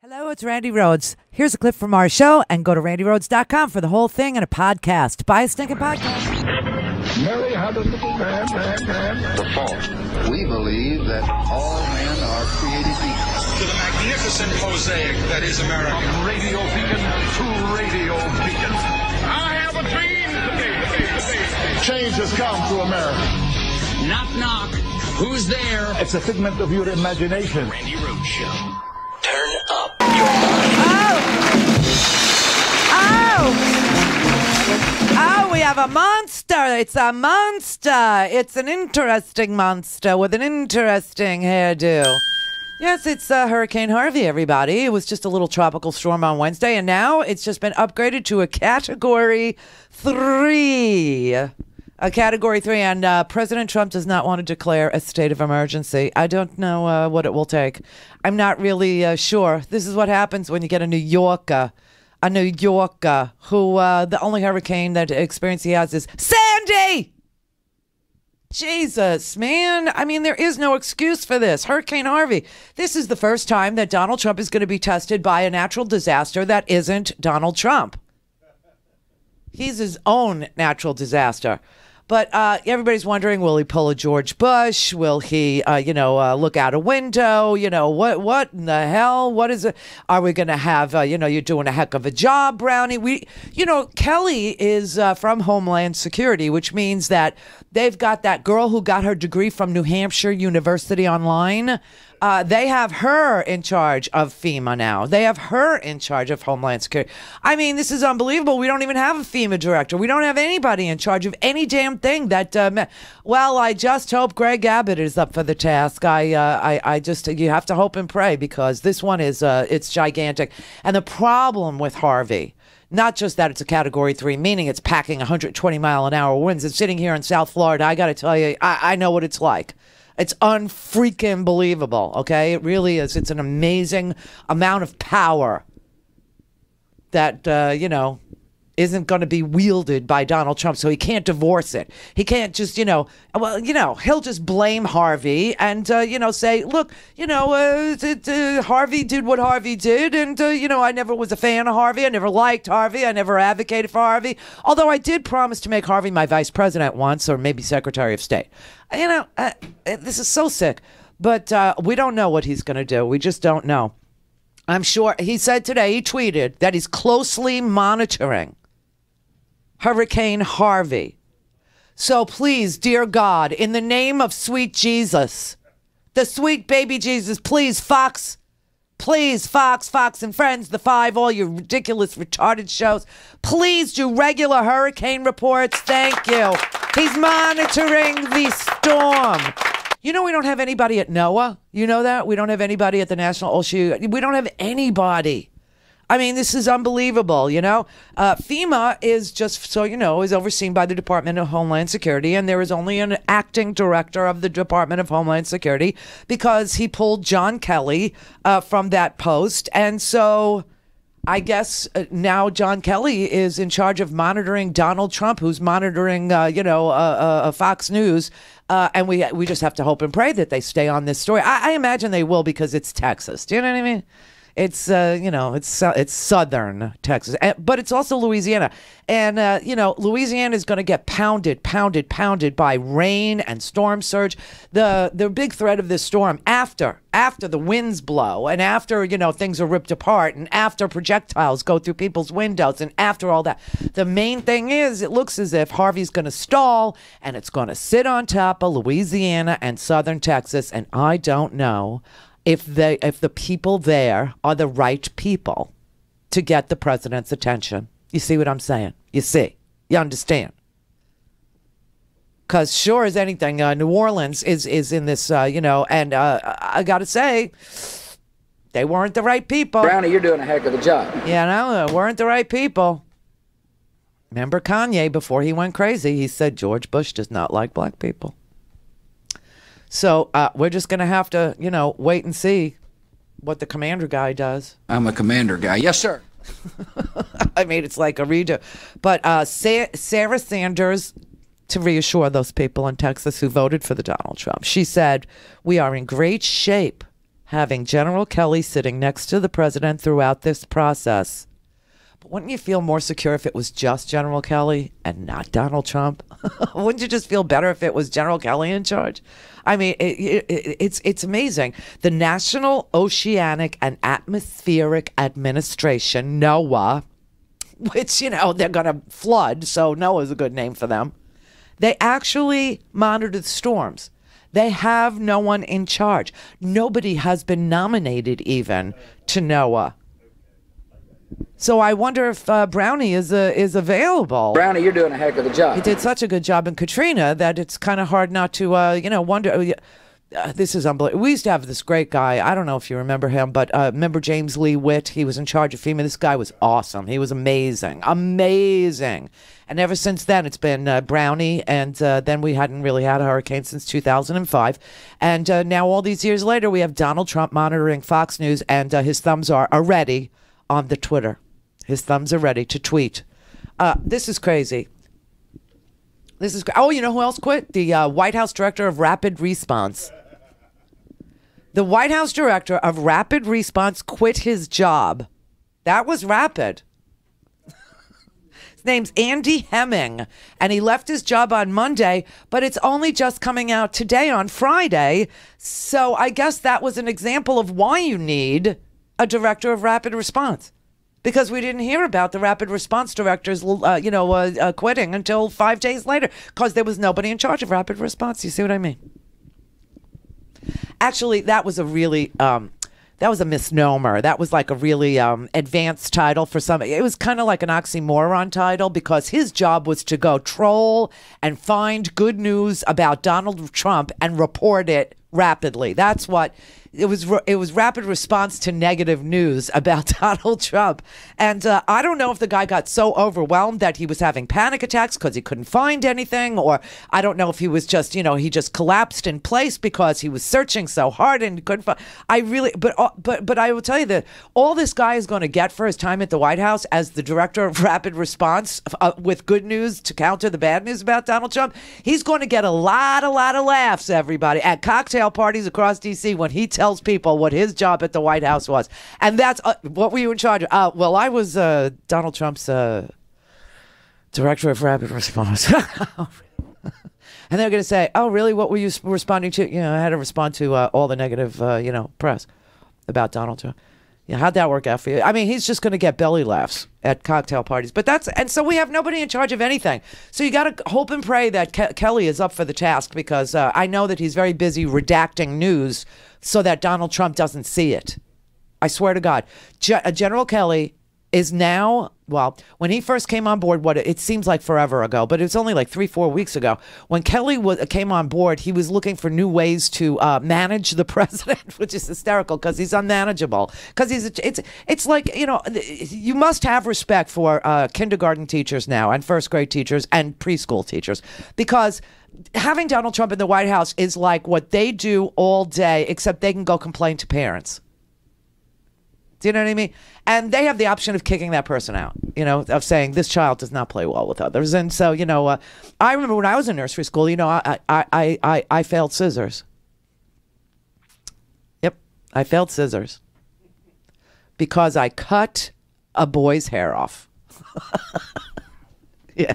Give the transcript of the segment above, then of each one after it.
Hello, it's Randi Rhodes. Here's a clip from our show, and go to randirhodes.com for the whole thing and a podcast. Buy a stinking podcast. Mary had a little man. The fault. We believe that all men are created equal. To the magnificent mosaic that is America. From radio beacon to radio beacon. I have a dream today. Change has come to America. Knock, knock. Who's there? It's a figment of your imagination. Randi Rhodes Show. Turn up Oh! Oh, we have a monster. It's a monster. It's an interesting monster with an interesting hairdo. Yes, it's Hurricane Harvey, everybody. It was just a little tropical storm on Wednesday, and now it's just been upgraded to a Category 3. A Category 3, and President Trump does not want to declare a state of emergency. I don't know what it will take. I'm not really sure. This is what happens when you get a New Yorker who the only hurricane that experience he has is Sandy! Jesus, man. I mean, there is no excuse for this. Hurricane Harvey. This is the first time that Donald Trump is going to be tested by a natural disaster that isn't Donald Trump. He's his own natural disaster. But everybody's wondering, will he pull a George Bush? Will he, look out a window? What in the hell? What is it? Are we going to have, you're doing a heck of a job, Brownie? Kelly is from Homeland Security, which means that they've got that girl who got her degree from New Hampshire University online. They have her in charge of FEMA now. They have her in charge of Homeland Security. I mean, this is unbelievable. We don't even have a FEMA director. We don't have anybody in charge of any damn thing that, I just hope Greg Abbott is up for the task. I just, you have to hope and pray, because this one is, it's gigantic. And the problem with Harvey, not just that it's a Category 3, meaning it's packing 120-mile-an-hour winds. It's sitting here in South Florida. I got to tell you, I know what it's like. It's unfreaking believable, okay? It really is. It's an amazing amount of power that, isn't going to be wielded by Donald Trump, so he can't divorce it. He can't just, he'll just blame Harvey and, say, look, Harvey did what Harvey did, and, I never was a fan of Harvey. I never liked Harvey. I never advocated for Harvey, although I did promise to make Harvey my vice president once, or maybe Secretary of State. This is so sick, but we don't know what he's going to do. We just don't know. I'm sure he said today, he tweeted that he's closely monitoring Hurricane Harvey. So please, dear God, in the name of sweet Jesus, the sweet baby Jesus, please, Fox and Friends, The Five, all your ridiculous, retarded shows, please do regular hurricane reports. Thank you. He's monitoring the storm. We don't have anybody at NOAA. You know that? We don't have anybody at the National Ocean. We don't have anybody. I mean, this is unbelievable, FEMA is just, so is overseen by the Department of Homeland Security, and there is only an acting director of the Department of Homeland Security because he pulled John Kelly from that post. And so I guess now John Kelly is in charge of monitoring Donald Trump, who's monitoring, Fox News. And we just have to hope and pray that they stay on this story. I imagine they will, because it's Texas. Do you know what I mean? It's, it's southern Texas, but it's also Louisiana. And, Louisiana is going to get pounded by rain and storm surge. The big threat of this storm, after the winds blow, and after, things are ripped apart, and after projectiles go through people's windows, and after all that, the main thing is, it looks as if Harvey's going to stall, and it's going to sit on top of Louisiana and southern Texas. And I don't know if the people there are the right people to get the president's attention. You see what I'm saying? You see? You understand? Because sure as anything, New Orleans is in this, and I got to say, they weren't the right people. Brownie, you're doing a heck of a job. Yeah, they weren't the right people. Remember Kanye, before he went crazy, he said George Bush does not like black people. So we're just going to have to, wait and see what the commander guy does. I'm a commander guy. Yes, sir. I mean, it's like a redo. But Sarah Sanders, to reassure those people in Texas who voted for the Donald Trump, she said, we are in great shape. having General Kelly sitting next to the president throughout this process. But wouldn't you feel more secure if it was just General Kelly and not Donald Trump? Wouldn't you just feel better if it was General Kelly in charge? I mean, it's amazing. The National Oceanic and Atmospheric Administration, NOAA, which, you know, they're going to flood, so NOAA's a good name for them. They actually monitor the storms. They have no one in charge. Nobody has been nominated even to NOAA. So I wonder if Brownie is available. Brownie, you're doing a heck of a job. He did such a good job in Katrina that it's kind of hard not to, wonder. This is unbelievable. We used to have this great guy. I don't know if you remember him, but remember James Lee Witt? He was in charge of FEMA. This guy was awesome. He was amazing. Amazing. And ever since then, it's been Brownie, and then we hadn't really had a hurricane since 2005. And now all these years later, we have Donald Trump monitoring Fox News, and his thumbs are ready on the Twitter. His thumbs are ready to tweet. This is crazy. Oh, you know who else quit? The White House Director of Rapid Response. The White House Director of Rapid Response quit his job. That was rapid. His name's Andy Hemming, and he left his job on Monday, but it's only just coming out today on Friday. So I guess that was an example of why you need a director of rapid response, because we didn't hear about the rapid response directors, quitting until 5 days later, because there was nobody in charge of rapid response. You see what I mean? Actually, that was a really, that was a misnomer. That was like a really advanced title for some. It was kind of like an oxymoron title, because his job was to go troll and find good news about Donald Trump and report it rapidly. That's what it was. It was rapid response to negative news about Donald Trump. And I don't know if the guy got so overwhelmed that he was having panic attacks because he couldn't find anything, or I don't know if he was just, he just collapsed in place because he was searching so hard and couldn't find. But I will tell you that all this guy is going to get for his time at the White House as the director of rapid response with good news to counter the bad news about Donald Trump, he's going to get a lot of laughs, everybody, at cocktail parties across D.C. when he tells people what his job at the White House was. And that's what were you in charge of? Well, I was Donald Trump's director of rapid response. And they're going to say, oh, really? What were you responding to? I had to respond to all the negative, press about Donald Trump. Yeah, how'd that work out for you? I mean, he's just going to get belly laughs at cocktail parties. And so we have nobody in charge of anything. So you got to hope and pray that Kelly is up for the task, because I know that he's very busy redacting news so that Donald Trump doesn't see it. I swear to God. General Kelly is now, well, when he first came on board, it seems like forever ago, but it's only like 3-4 weeks ago. When Kelly came on board, he was looking for new ways to manage the president, which is hysterical because he's unmanageable. Because it's like, you must have respect for kindergarten teachers now, and first grade teachers and preschool teachers, because having Donald Trump in the White House is like what they do all day, except they can go complain to parents. Do you know what I mean? And they have the option of kicking that person out, of saying this child does not play well with others. And so, I remember when I was in nursery school, I failed scissors. Yep, I failed scissors because I cut a boy's hair off. Yeah.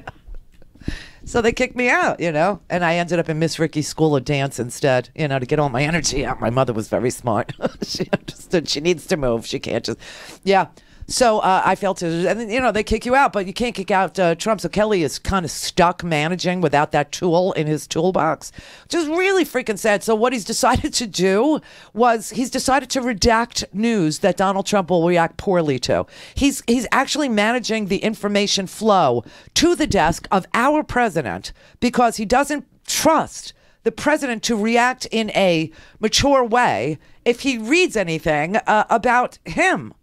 So they kicked me out, and I ended up in Miss Ricky's School of Dance instead, to get all my energy out. My mother was very smart. She understood she needs to move. She can't just, yeah. So I felt it, and then, they kick you out, but you can't kick out Trump. So Kelly is kind of stuck managing without that tool in his toolbox, which is really freaking sad. So what he's decided to do was he's decided to redact news that Donald Trump will react poorly to. He's actually managing the information flow to the desk of our president because he doesn't trust the president to react in a mature way if he reads anything about him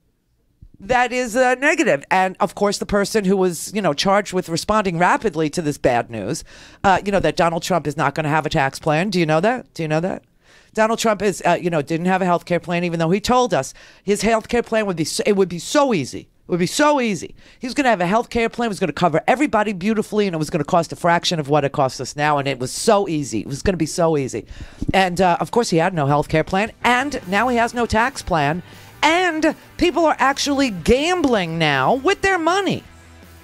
that is negative. And of course, the person who was, charged with responding rapidly to this bad news, that Donald Trump is not going to have a tax plan. Do you know that? Donald Trump is, didn't have a health care plan, even though he told us his health care plan would be so easy. It would be so easy. He was going to have a health care plan. It was going to cover everybody beautifully, and it was going to cost a fraction of what it costs us now, and it was so easy. It was going to be so easy. And, of course, he had no health care plan, and now he has no tax plan, and people are actually gambling now with their money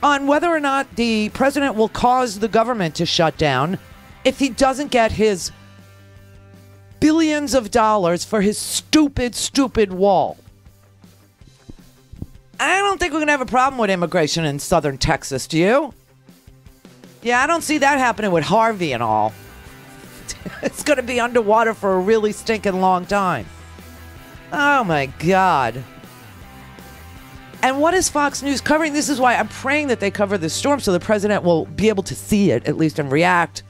on whether or not the president will cause the government to shut down if he doesn't get his billions of dollars for his stupid, stupid wall. I don't think we're going to have a problem with immigration in southern Texas, do you? Yeah, I don't see that happening with Harvey and all. It's going to be underwater for a really stinking long time. Oh, my God. And what is Fox News covering? This is why I'm praying that they cover this storm so the president will be able to see it, at least, and react.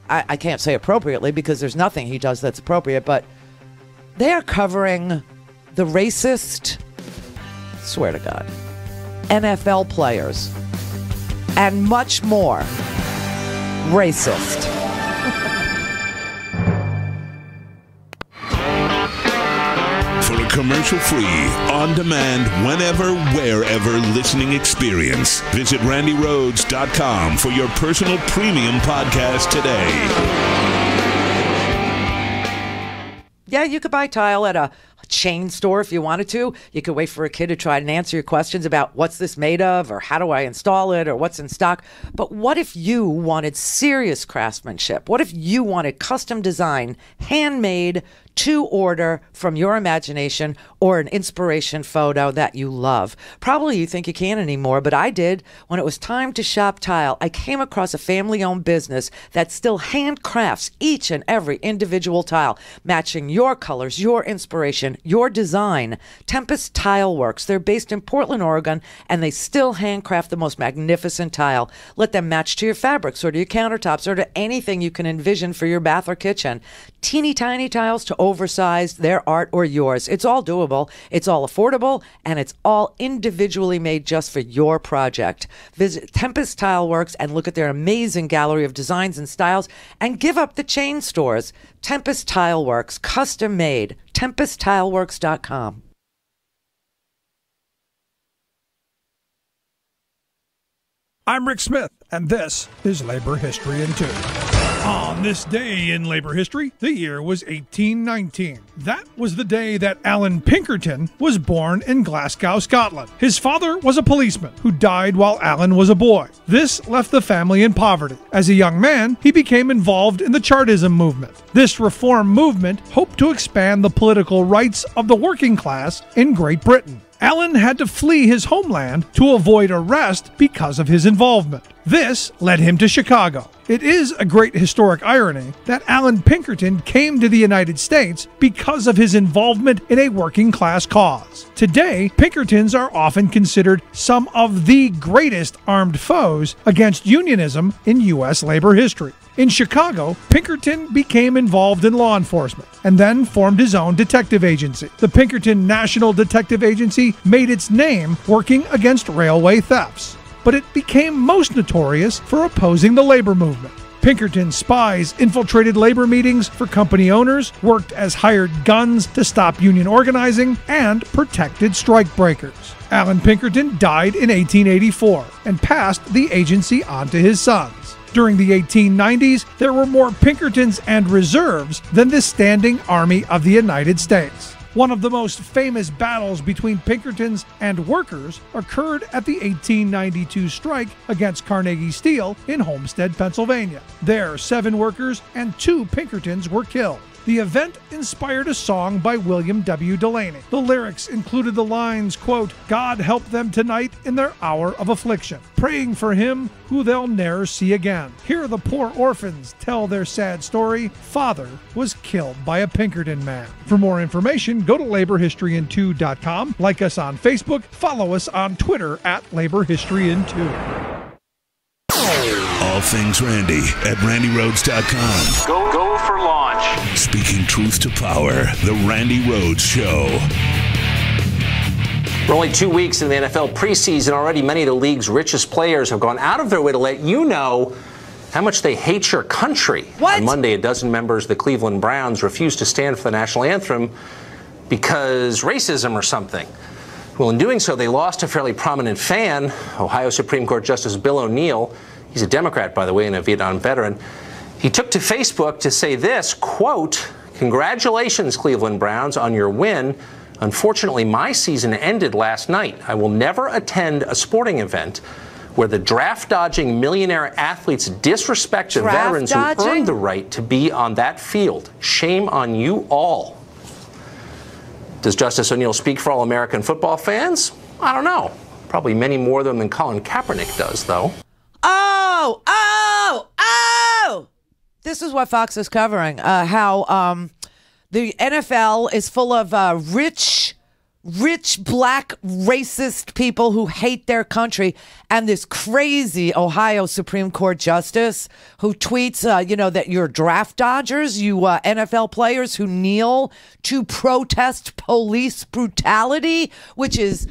I can't say appropriately because there's nothing he does that's appropriate, but they are covering the racist, swear to God, NFL players and much more racist. For a commercial-free, on-demand, whenever, wherever listening experience, visit RandiRhodes.com for your personal premium podcast today. Yeah, you could buy tile at a chain store if you wanted to. You could wait for a kid to try and answer your questions about what's this made of, or how do I install it, or what's in stock. But what if you wanted serious craftsmanship? What if you wanted custom design, handmade, to order from your imagination, or an inspiration photo that you love? Probably you think you can't anymore, but I did. When it was time to shop tile, I came across a family-owned business that still handcrafts each and every individual tile, matching your colors, your inspiration, your design. Tempest Tile Works. They're based in Portland, Oregon, and they still handcraft the most magnificent tile. Let them match to your fabrics or to your countertops or to anything you can envision for your bath or kitchen. Teeny tiny tiles to oversized, their art or yours. It's all doable, it's all affordable, and it's all individually made just for your project. Visit Tempest Tile Works and look at their amazing gallery of designs and styles and give up the chain stores. Tempest Tile Works, custom made. TempestTileWorks.com. I'm Rick Smith, and this is Labor History in 2. On this day in labor history, the year was 1819. That was the day that Alan Pinkerton was born in Glasgow, Scotland. His father was a policeman who died while Alan was a boy. This left the family in poverty. As a young man, he became involved in the Chartism movement. This reform movement hoped to expand the political rights of the working class in Great Britain. Alan had to flee his homeland to avoid arrest because of his involvement. This led him to Chicago. It is a great historic irony that Alan Pinkerton came to the United States because of his involvement in a working class cause. Today, Pinkertons are often considered some of the greatest armed foes against unionism in U.S. labor history. In Chicago, Pinkerton became involved in law enforcement and then formed his own detective agency. The Pinkerton National Detective Agency made its name working against railway thefts, but it became most notorious for opposing the labor movement. Pinkerton spies infiltrated labor meetings for company owners, worked as hired guns to stop union organizing, and protected strikebreakers. Alan Pinkerton died in 1884 and passed the agency on to his sons. During the 1890s, there were more Pinkertons and reserves than the standing army of the United States. One of the most famous battles between Pinkertons and workers occurred at the 1892 strike against Carnegie Steel in Homestead, Pennsylvania. There, 7 workers and 2 Pinkertons were killed. The event inspired a song by William W. Delaney. The lyrics included the lines, quote, "God help them tonight in their hour of affliction, praying for him who they'll ne'er see again. Hear the poor orphans tell their sad story. Father was killed by a Pinkerton man." For more information, go to laborhistoryin2.com, like us on Facebook, follow us on Twitter at laborhistoryin2. All things Randi at RandiRhodes.com. Go for launch. Speaking truth to power, the Randi Rhodes Show. We're only 2 weeks in the NFL preseason. Already many of the league's richest players have gone out of their way to let you know how much they hate your country. What? On Monday, a dozen members of the Cleveland Browns refused to stand for the national anthem because racism or something. Well, in doing so, they lost a fairly prominent fan, Ohio Supreme Court Justice Bill O'Neill. He's a Democrat, by the way, and a Vietnam veteran. He took to Facebook to say this, quote, "Congratulations, Cleveland Browns, on your win. Unfortunately, my season ended last night. I will never attend a sporting event where the draft-dodging millionaire athletes disrespect the veterans who earned the right to be on that field. Shame on you all." Does Justice O'Neill speak for all American football fans? I don't know. Probably many more of them than Colin Kaepernick does, though. Oh! This is what Fox is covering. How the NFL is full of rich, black, racist people who hate their country, and this crazy Ohio Supreme Court justice who tweets, that you're draft dodgers, you NFL players who kneel to protest police brutality, which is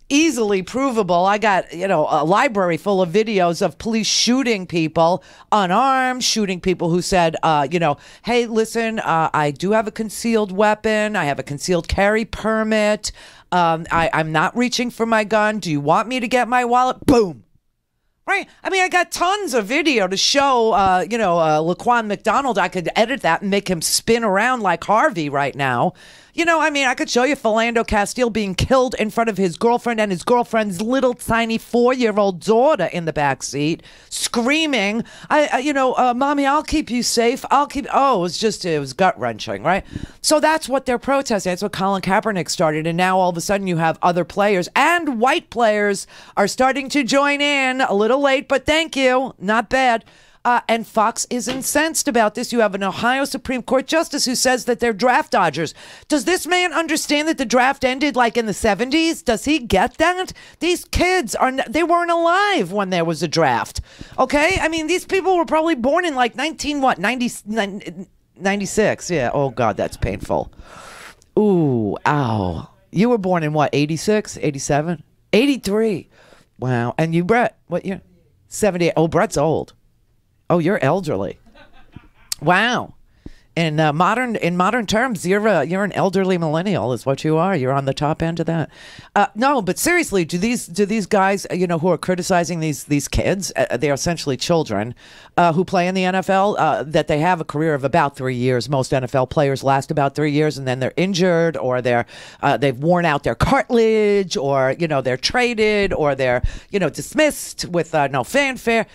easily provable. I got, a library full of videos of police shooting people unarmed, shooting people who said, hey, listen, I do have a concealed weapon. I have a concealed carry permit. I'm not reaching for my gun. Do you want me to get my wallet? Boom. Right. I mean, I got tons of video to show, Laquan McDonald. I could edit that and make him spin around like Harvey right now. I could show you Philando Castile being killed in front of his girlfriend and his girlfriend's little tiny 4-year-old daughter in the back seat, screaming, Mommy, I'll keep you safe. It was gut wrenching, right? So that's what they're protesting. That's what Colin Kaepernick started. And now all of a sudden you have other players and white players are starting to join in. A little late, but thank you. Not bad. And Fox is incensed about this. You have an Ohio Supreme Court justice who says that they're draft dodgers. Does this man understand that the draft ended like in the 70s? Does he get that? These kids they weren't alive when there was a draft. Okay? I mean, these people were probably born in like 96. Yeah. Oh, God, that's painful. Ooh, ow. You were born in what, 86, 87, 83? Wow. And you, Brett, what year? 78. Oh, Brett's old. Oh, you're elderly. Wow. In modern terms, you're an elderly millennial, is what you are. You're on the top end of that. No, but seriously, do these guys, who are criticizing these kids, they're essentially children who play in the NFL, that they have a career of about 3 years. Most NFL players last about 3 years, and then they're injured, or they've worn out their cartilage, or they're traded, or they're dismissed with no fanfare.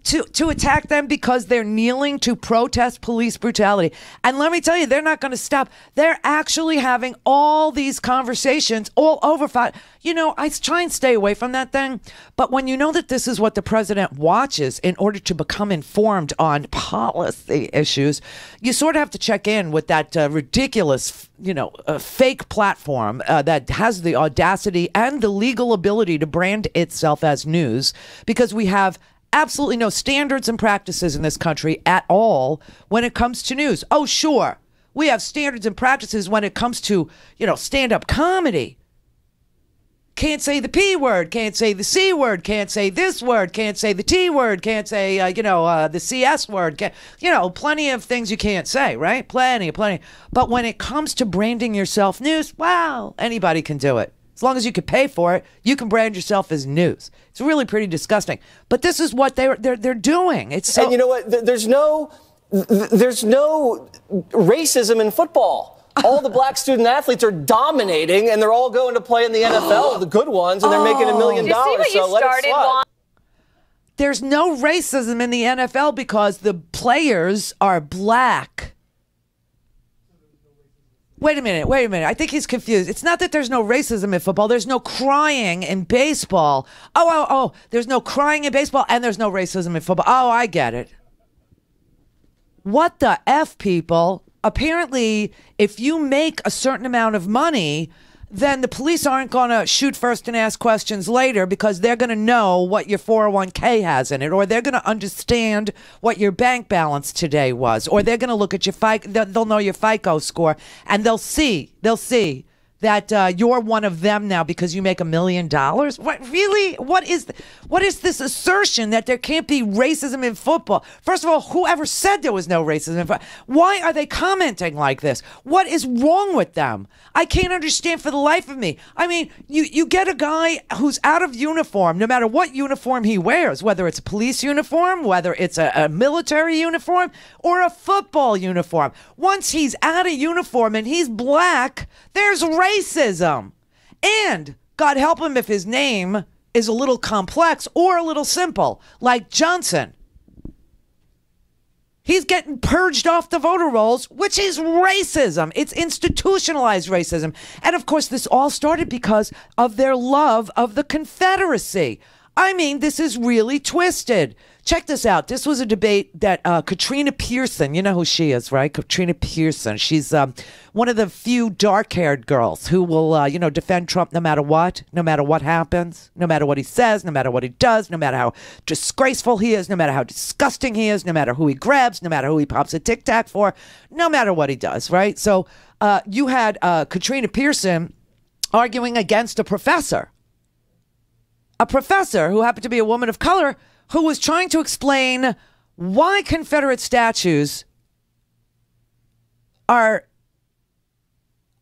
To attack them because they're kneeling to protest police brutality. And let me tell you, they're not going to stop. They're actually having all these conversations all over. I try and stay away from that thing. But when you know that this is what the president watches in order to become informed on policy issues, you sort of have to check in with that ridiculous, fake platform that has the audacity and the legal ability to brand itself as news, because we have absolutely no standards and practices in this country at all when it comes to news. Oh, sure. We have standards and practices when it comes to, stand-up comedy. Can't say the P word, can't say the C word, can't say this word, can't say the T word, can't say, the CS word. Plenty of things you can't say, right? Plenty. But when it comes to branding yourself news, wow, anybody can do it. As long as you can pay for it, you can brand yourself as news. It's really pretty disgusting. But this is what they're doing. It's so. And you know what? There's no racism in football. All the black student athletes are dominating, and they're all going to play in the NFL, the good ones, and they're making $1 million. So let it slide. There's no racism in the NFL because the players are black. Wait a minute. I think he's confused. It's not that there's no racism in football. There's no crying in baseball. Oh. There's no crying in baseball, and there's no racism in football. Oh, I get it. What the F, people? Apparently, if you make a certain amount of money, then the police aren't going to shoot first and ask questions later, because they're going to know what your 401k has in it, or they're going to understand what your bank balance today was, or they're going to look at your FICO, they'll know your FICO score, and they'll see that you're one of them now because you make $1 million? What really? What is this assertion that there can't be racism in football? First of all, whoever said there was no racism in football? Why are they commenting like this? What is wrong with them? I can't understand for the life of me. I mean, you get a guy who's out of uniform, no matter what uniform he wears, whether it's a police uniform, whether it's a military uniform, or a football uniform. Once he's out of uniform and he's black, there's racism. And God help him if his name is a little complex or a little simple, like Johnson. He's getting purged off the voter rolls, which is racism. It's institutionalized racism. And of course, this all started because of their love of the Confederacy. I mean, this is really twisted. Check this out. This was a debate that Katrina Pearson, you know who she is, right? Katrina Pearson. She's one of the few dark-haired girls who will, defend Trump no matter what happens, no matter what he says, no matter what he does, no matter how disgraceful he is, no matter how disgusting he is, no matter who he grabs, no matter who he pops a Tic Tac for, no matter what he does, right? So you had Katrina Pearson arguing against a professor who happened to be a woman of color who was trying to explain why Confederate statues are,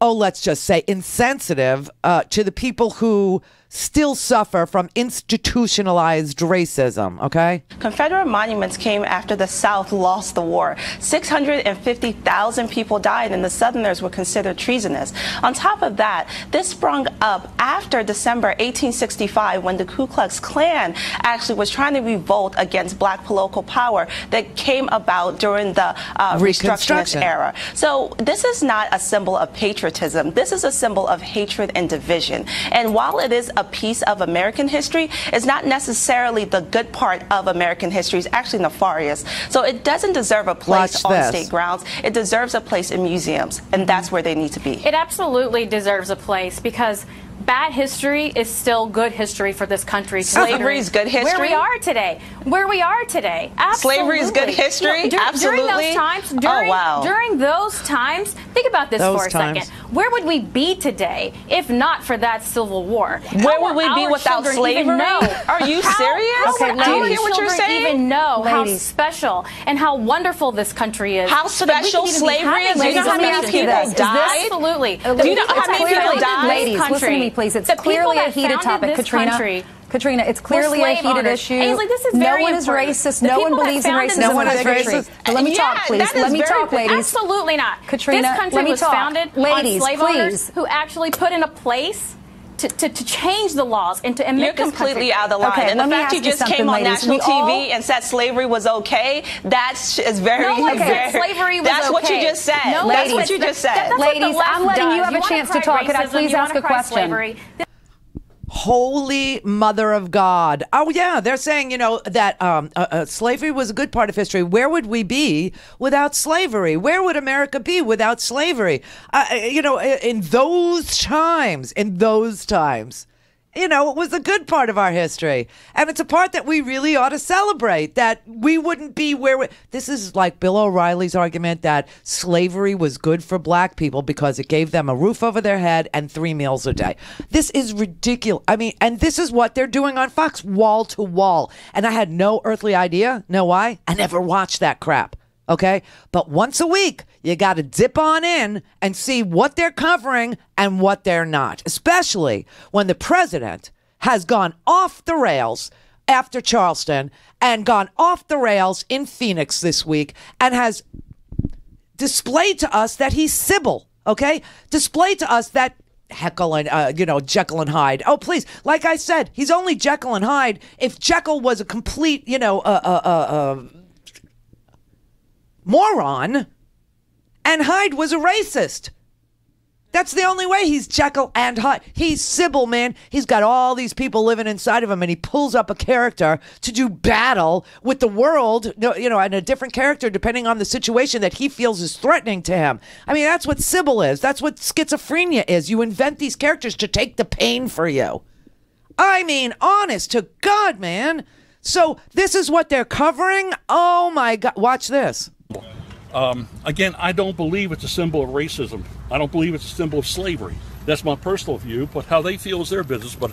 let's just say, insensitive to the people who still suffer from institutionalized racism, okay? Confederate monuments came after the South lost the war. 650,000 people died, and the Southerners were considered treasonous. On top of that, this sprung up after December 1865, when the Ku Klux Klan actually was trying to revolt against black political power that came about during the Reconstructionist era. So this is not a symbol of patriotism. This is a symbol of hatred and division. And while it is a piece of American history, it's not necessarily the good part of American history. It's actually nefarious. So it doesn't deserve a place on state grounds. It deserves a place in museums, and that's where they need to be. It absolutely deserves a place because bad history is still good history for this country. Slavery is good history. Where we are today. Absolutely. Slavery is good history. Absolutely. During those times, think about this for a second. Where would we be today if not for that Civil War? Where would we be without slavery? Are you serious? Do you hear what you're saying? Even know how special and how wonderful this country is. How special slavery is? Do you know how many people died? Absolutely. Do you know how many people died? Ladies, listen to me, please. It's clearly a heated topic, Katrina. Katrina, it's clearly a heated issue. Ainsley, this is no one is racist. No one believes in racism. No one is racist. Let me talk, please. Let me talk, ladies. Absolutely not. Katrina, this country was founded on slave owners who actually put in a place to change the laws and to make You're completely out of the line. Okay, and the fact you just came on national TV and said slavery was okay, that's very, slavery was that's what you just said. No, that's what you just said. Ladies, I'm letting you have a chance to talk. Could I please ask a question? Holy Mother of God. Oh, yeah. They're saying, that slavery was a good part of history. Where would we be without slavery? Where would America be without slavery? In those times, it was a good part of our history. And it's a part that we really ought to celebrate, that we wouldn't be where this is like Bill O'Reilly's argument that slavery was good for black people because it gave them a roof over their head and 3 meals a day. This is ridiculous. I mean, and this is what they're doing on Fox, wall to wall. And I had no earthly idea. Know why? I never watched that crap. Okay? But once a week, you got to dip on in and see what they're covering and what they're not, especially when the president has gone off the rails after Charleston and gone off the rails in Phoenix this week and has displayed to us that he's Sybil, okay? Displayed to us that Jekyll and Hyde. Oh, please. Like I said, he's only Jekyll and Hyde. If Jekyll was a complete, moron, and Hyde was a racist. That's the only way he's Jekyll and Hyde. He's Sybil, man. He's got all these people living inside of him, and he pulls up a character to do battle with the world, and a different character depending on the situation that he feels is threatening to him. I mean, that's what Sybil is. That's what schizophrenia is. You invent these characters to take the pain for you. I mean, honest to God, man. So this is what they're covering? Oh, my God. Watch this. Again, I don't believe it's a symbol of racism. I don't believe it's a symbol of slavery. That's my personal view, but how they feel is their business. But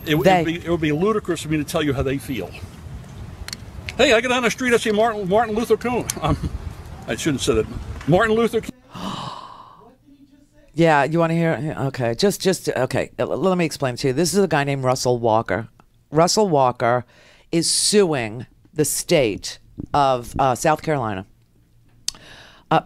it would be ludicrous for me to tell you how they feel. Hey, I get down the street, I see Martin Luther King. I shouldn't have said it. Martin Luther King. Yeah, you want to hear? Okay, okay. Let me explain to you. This is a guy named Russell Walker. Russell Walker is suing the state of South Carolina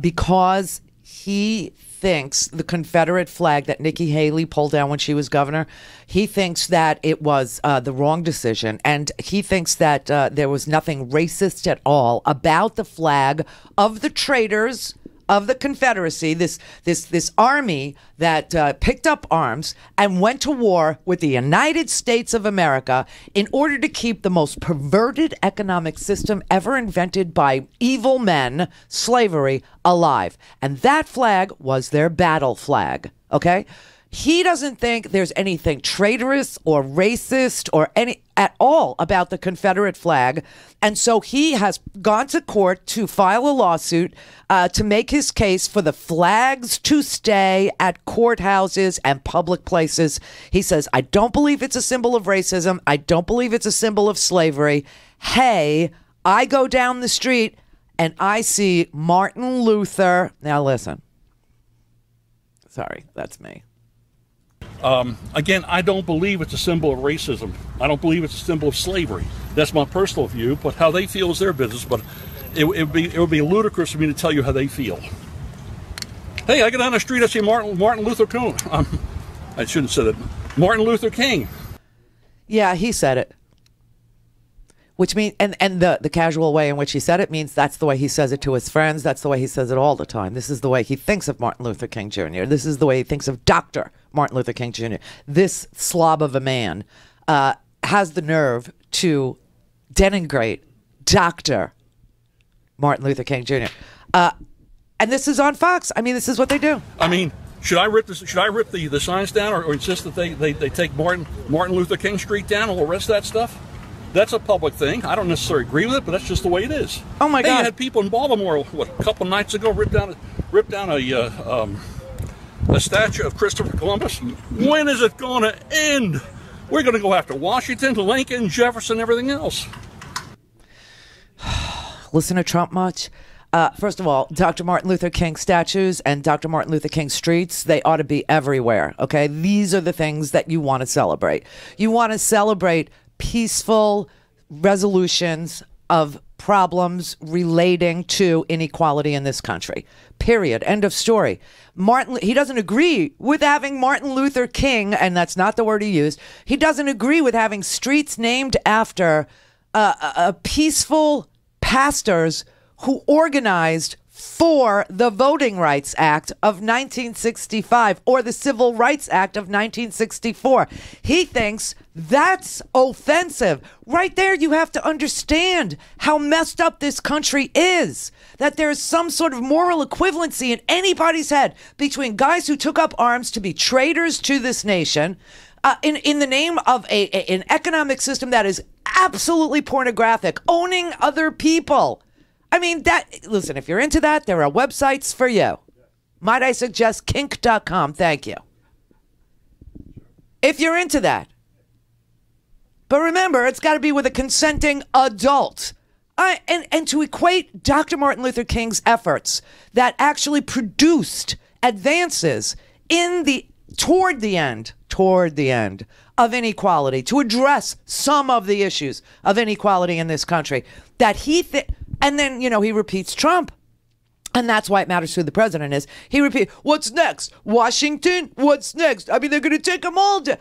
because he thinks the Confederate flag that Nikki Haley pulled down when she was governor, he thinks that it was the wrong decision, and he thinks that there was nothing racist at all about the flag of the traitors of the Confederacy, this army that picked up arms and went to war with the United States of America in order to keep the most perverted economic system ever invented by evil men, slavery, alive. And that flag was their battle flag, okay? He doesn't think there's anything traitorous or racist or any at all about the Confederate flag. And so he has gone to court to file a lawsuit to make his case for the flags to stay at courthouses and public places. He says, I don't believe it's a symbol of racism. I don't believe it's a symbol of slavery. Hey, I go down the street and I see Martin Luther. Now listen. Sorry, that's me. Again, I don't believe it's a symbol of racism. I don't believe it's a symbol of slavery. That's my personal view, but how they feel is their business. But it would be ludicrous for me to tell you how they feel. Hey, I get down the street, I see Martin Luther King. I shouldn't have said it. Martin Luther King. Yeah, he said it. Which means, and the casual way in which he said it means that's the way he says it to his friends. That's the way he says it all the time. This is the way he thinks of Martin Luther King Jr. This is the way he thinks of Dr. Martin Luther King Jr. This slob of a man has the nerve to denigrate Dr. Martin Luther King Jr. And this is on Fox. I mean, this is what they do. I mean, should I rip the signs down or insist that they take Martin Luther King Street down and all the rest of that stuff? That's a public thing. I don't necessarily agree with it, but that's just the way it is. Oh my God! You had people in Baltimore, a couple nights ago, rip down a statue of Christopher Columbus. When is it going to end? We're going to go after Washington, Lincoln, Jefferson, everything else. Listen to Trump much? First of all, Dr. Martin Luther King statues and Dr. Martin Luther King streets, they ought to be everywhere, okay? These are the things that you want to celebrate. You want to celebrate peaceful resolutions of problems relating to inequality in this country. Period. End of story. He doesn't agree with having Martin Luther King, and that's not the word he used. He doesn't agree with having streets named after peaceful pastors who organized for the Voting Rights Act of 1965 or the Civil Rights Act of 1964. He thinks that's offensive. Right there, you have to understand how messed up this country is. That there's some sort of moral equivalency in anybody's head between guys who took up arms to be traitors to this nation in the name of an economic system that is absolutely pornographic, owning other people. I mean, listen, if you're into that, there are websites for you. Might I suggest kink.com? Thank you. If you're into that. But remember, it's got to be with a consenting adult. And to equate Dr. Martin Luther King's efforts that actually produced advances toward the end of inequality, to address some of the issues of inequality in this country, that and then, he repeats Trump. And that's why it matters who the president is. He repeats, what's next? Washington? What's next? I mean, they're going to take them all down.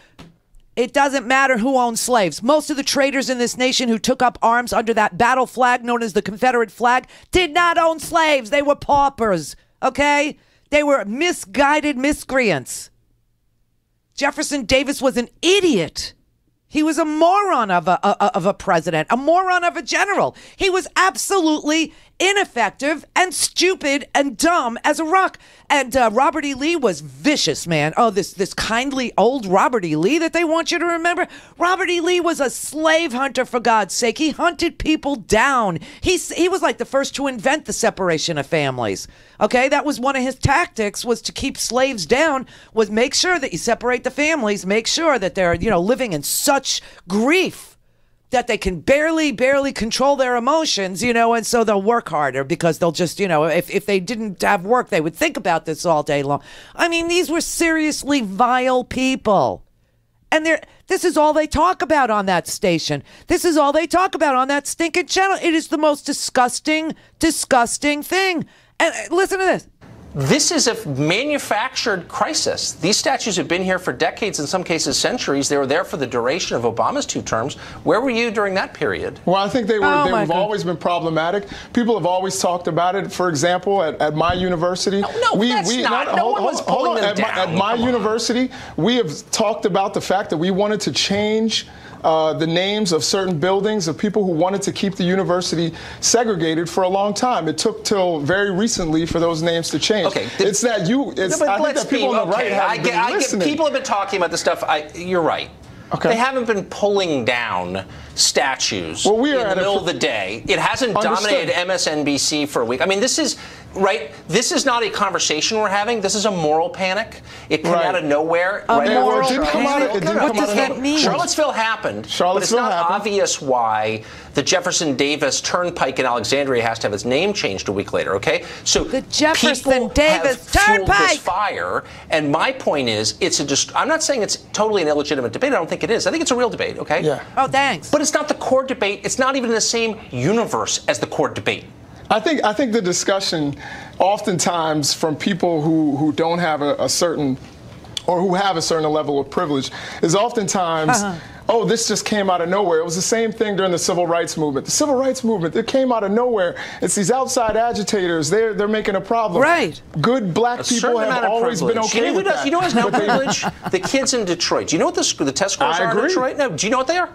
It doesn't matter who owns slaves. Most of the traitors in this nation who took up arms under that battle flag known as the Confederate flag did not own slaves. They were paupers, okay? They were misguided miscreants. Jefferson Davis was an idiot. He was a moron of a president, a moron of a general. He was absolutely ineffective and stupid and dumb as a rock. And Robert E. Lee was vicious, man. Oh, this kindly old Robert E. Lee that they want you to remember. Robert E. Lee was a slave hunter, for God's sake. He hunted people down. He was like the first to invent the separation of families. Okay, that was one of his tactics, was to keep slaves down, was make sure that you separate the families, make sure that they're, living in such grief that they can barely control their emotions, and so they'll work harder because they'll just, if they didn't have work, they would think about this all day long. I mean, these were seriously vile people. And this is all they talk about on that station. This is all they talk about on that stinking channel. It is the most disgusting thing. And listen to this. This is a manufactured crisis. These statues have been here for decades, in some cases centuries. They were there for the duration of Obama's 2 terms. Where were you during that period? Well, I think they've always been problematic. People have always talked about it. For example, at my university, no one was pulling them down. At my university, we have talked about the fact that we wanted to change the names of certain buildings of people who wanted to keep the university segregated for a long time. It took till very recently for those names to change. Okay, I think that people on the right haven't been listening. People have been talking about this stuff. You're right. Okay. They haven't been pulling down statues in the middle of the day. It hasn't dominated MSNBC for a week. I mean, this is not a conversation we're having. This is a moral panic. It came out of nowhere. What does that mean? Charlottesville happened, but it's not obvious why the Jefferson Davis Turnpike in Alexandria has to have its name changed a week later, okay? So the Jefferson Davis Turnpike this fire, and my point is, I'm not saying it's totally an illegitimate debate. I don't think it is. I think it's a real debate, okay? Yeah. Oh, thanks. But it's not the core debate. It's not even in the same universe as the core debate. I think the discussion, oftentimes from people who don't have a certain, or who have a certain level of privilege, is oftentimes, oh, this just came out of nowhere. It was the same thing during the Civil Rights Movement. The Civil Rights Movement, it came out of nowhere. It's these outside agitators. They're making a problem. Right. Good black people have always been okay with that. You know what's no privilege? The kids in Detroit. Do you know what the test scores are in Detroit? No. Do you know what they are?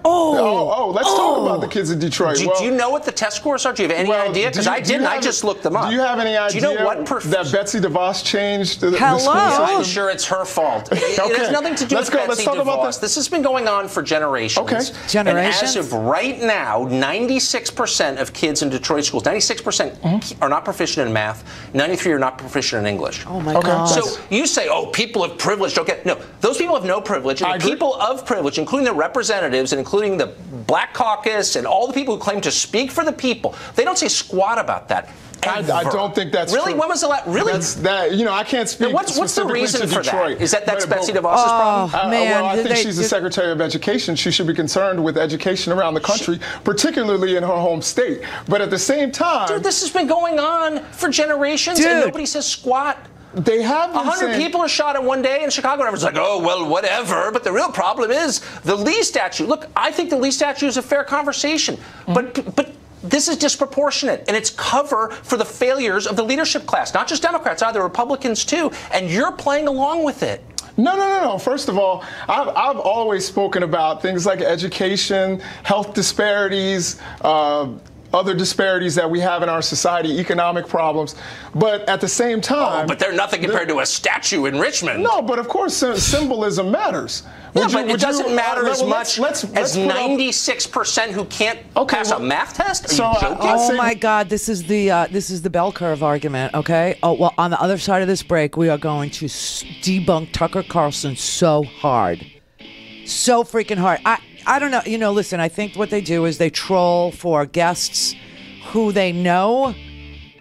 Let's talk about the kids in Detroit. Do you know what the test scores are? Do you have any idea? Because I didn't. I just looked them up. Do you have any idea that Betsy DeVos changed the school system? I'm sure it's her fault. It has nothing to do with Betsy DeVos. This has been going on for generations. Okay. And as of right now, 96% of kids in Detroit schools, 96% are not proficient in math, 93% are not proficient in English. Oh, my God. So you say, people of privilege don't get... No, those people have no privilege. And the people of privilege, including the representatives and including the Black Caucus and all the people who claim to speak for the people, they don't say squat about that. I don't think that's really true. When was the last? Really? I can't speak. What's the reason for that? Is that's Betsy DeVos's problem? Man, I think she's the Secretary of Education. She should be concerned with education around the country, particularly in her home state. But at the same time, dude, this has been going on for generations, and nobody says squat. They have 100 people are shot in one day in Chicago, and everyone's like, oh, well, whatever. But the real problem is the Lee statue. Look, I think the Lee statue is a fair conversation, but this is disproportionate, and it's cover for the failures of the leadership class, not just Democrats, either Republicans too, and you're playing along with it. No. First of all, I've always spoken about things like education, health disparities, other disparities that we have in our society, economic problems. But at the same time... but they're nothing compared to a statue in Richmond. No, but of course symbolism matters. It doesn't matter as much as 96% who can't pass a math test? Are you joking? Oh my God, this is the bell curve argument, okay? Oh, well, on the other side of this break, we are going to debunk Tucker Carlson so hard. So freaking hard. I don't know. Listen, I think what they do is they troll for guests who they know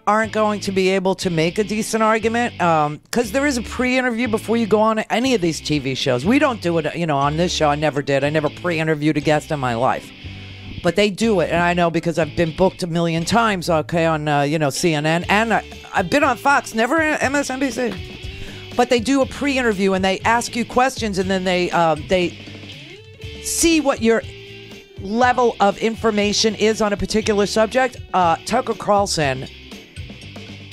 aren't going to be able to make a decent argument, because there is a pre-interview before you go on any of these TV shows. We don't do it, on this show. I never did. I never pre-interviewed a guest in my life. But they do it, and I know because I've been booked a million times, okay, on, CNN, and I've been on Fox, never MSNBC. But they do a pre-interview, and they ask you questions, and then they see what your level of information is on a particular subject. Tucker Carlson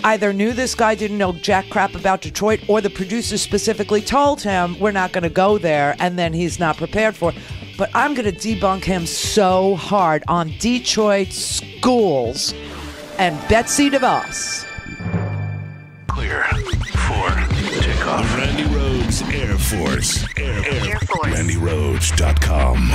either knew this guy didn't know jack crap about Detroit, or the producer specifically told him, we're not going to go there, and then he's not prepared for it. But I'm going to debunk him so hard on Detroit schools and Betsy DeVos. Clear for takeoff. Randi Rhodes Air Force. Air Force. RandiRhodes.com.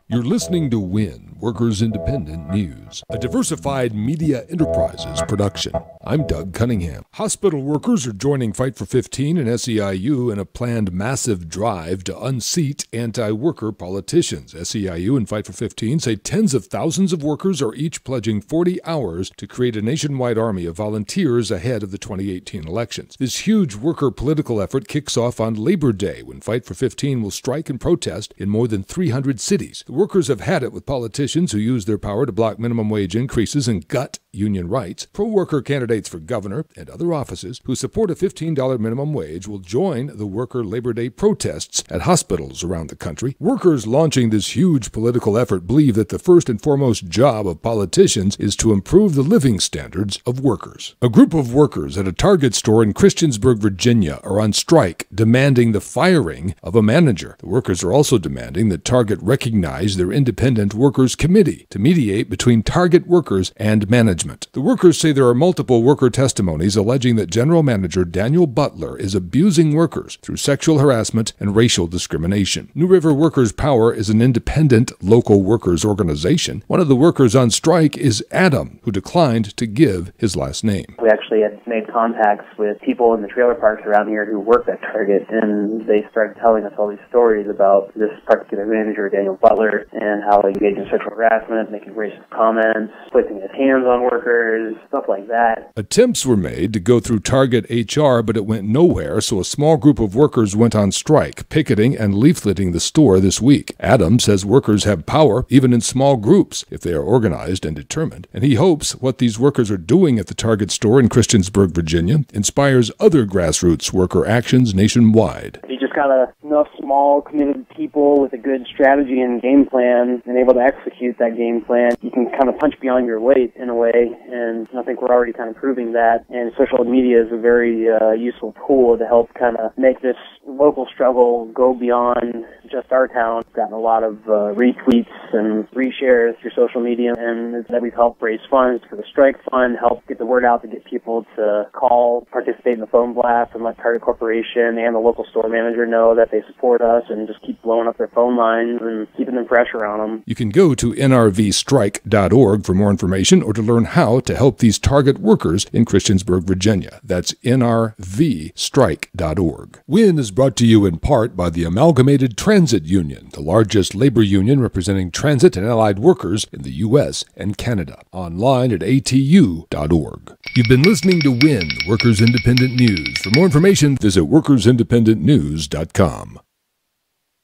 You're listening to WIN, Workers Independent News, a diversified media enterprises production. I'm Doug Cunningham. Hospital workers are joining Fight for 15 and SEIU in a planned massive drive to unseat anti-worker politicians. SEIU and Fight for 15 say tens of thousands of workers are each pledging 40 hours to create a nationwide army of volunteers ahead of the 2018 elections. This huge worker political effort kicks off on Labor Day, when Fight for 15 will strike and protest in more than 300 cities. The workers have had it with politicians who use their power to block minimum wage increases and gut union rights. Pro-worker candidates for governor and other offices who support a $15 minimum wage will join the worker Labor Day protests at hospitals around the country. Workers launching this huge political effort believe that the first and foremost job of politicians is to improve the living standards of workers. A group of workers at a Target store in Christiansburg, Virginia are on strike, demanding the firing of a manager. The workers are also demanding that Target recognize their independent workers committee to mediate between Target workers and management. The workers say there are multiple worker testimonies alleging that General Manager Daniel Butler is abusing workers through sexual harassment and racial discrimination. New River Workers Power is an independent local workers organization. One of the workers on strike is Adam, who declined to give his last name. We actually had made contacts with people in the trailer parks around here who worked at Target, and they started telling us all these stories about this particular manager, Daniel Butler, and how he engaged in sexual harassment, making racist comments, placing his hands on workers, stuff like that. Attempts were made to go through Target HR, but it went nowhere, so a small group of workers went on strike, picketing and leafleting the store this week. Adam says workers have power, even in small groups, if they are organized and determined, and he hopes what these workers are doing at the Target store in Christiansburg, Virginia, inspires other grassroots worker actions nationwide. You just got enough small, committed people with a good strategy and game plan and able to execute that game plan. You can kind of punch beyond your weight in a way, and I think we're already kind of proving that. And social media is a very useful tool to help kind of make this local struggle go beyond just our town. We've gotten a lot of retweets and reshares through social media, and that we've helped raise funds for the strike fund, help get the word out to get people to call, participate in the phone blast, and let Target Corporation and the local store manager know that they support us, and just keep blowing up their phone lines and keeping the pressure on them. You can go to nrvstrike.org for more information or to learn how to help these Target workers in Christiansburg, Virginia. That's nrvstrike.org. WIN is brought to you in part by the Amalgamated Transit Union, the largest labor union representing transit and allied workers in the U.S. and Canada. Online at atu.org. You've been listening to WIN, Workers Independent News. For more information, visit workersindependentnews.com.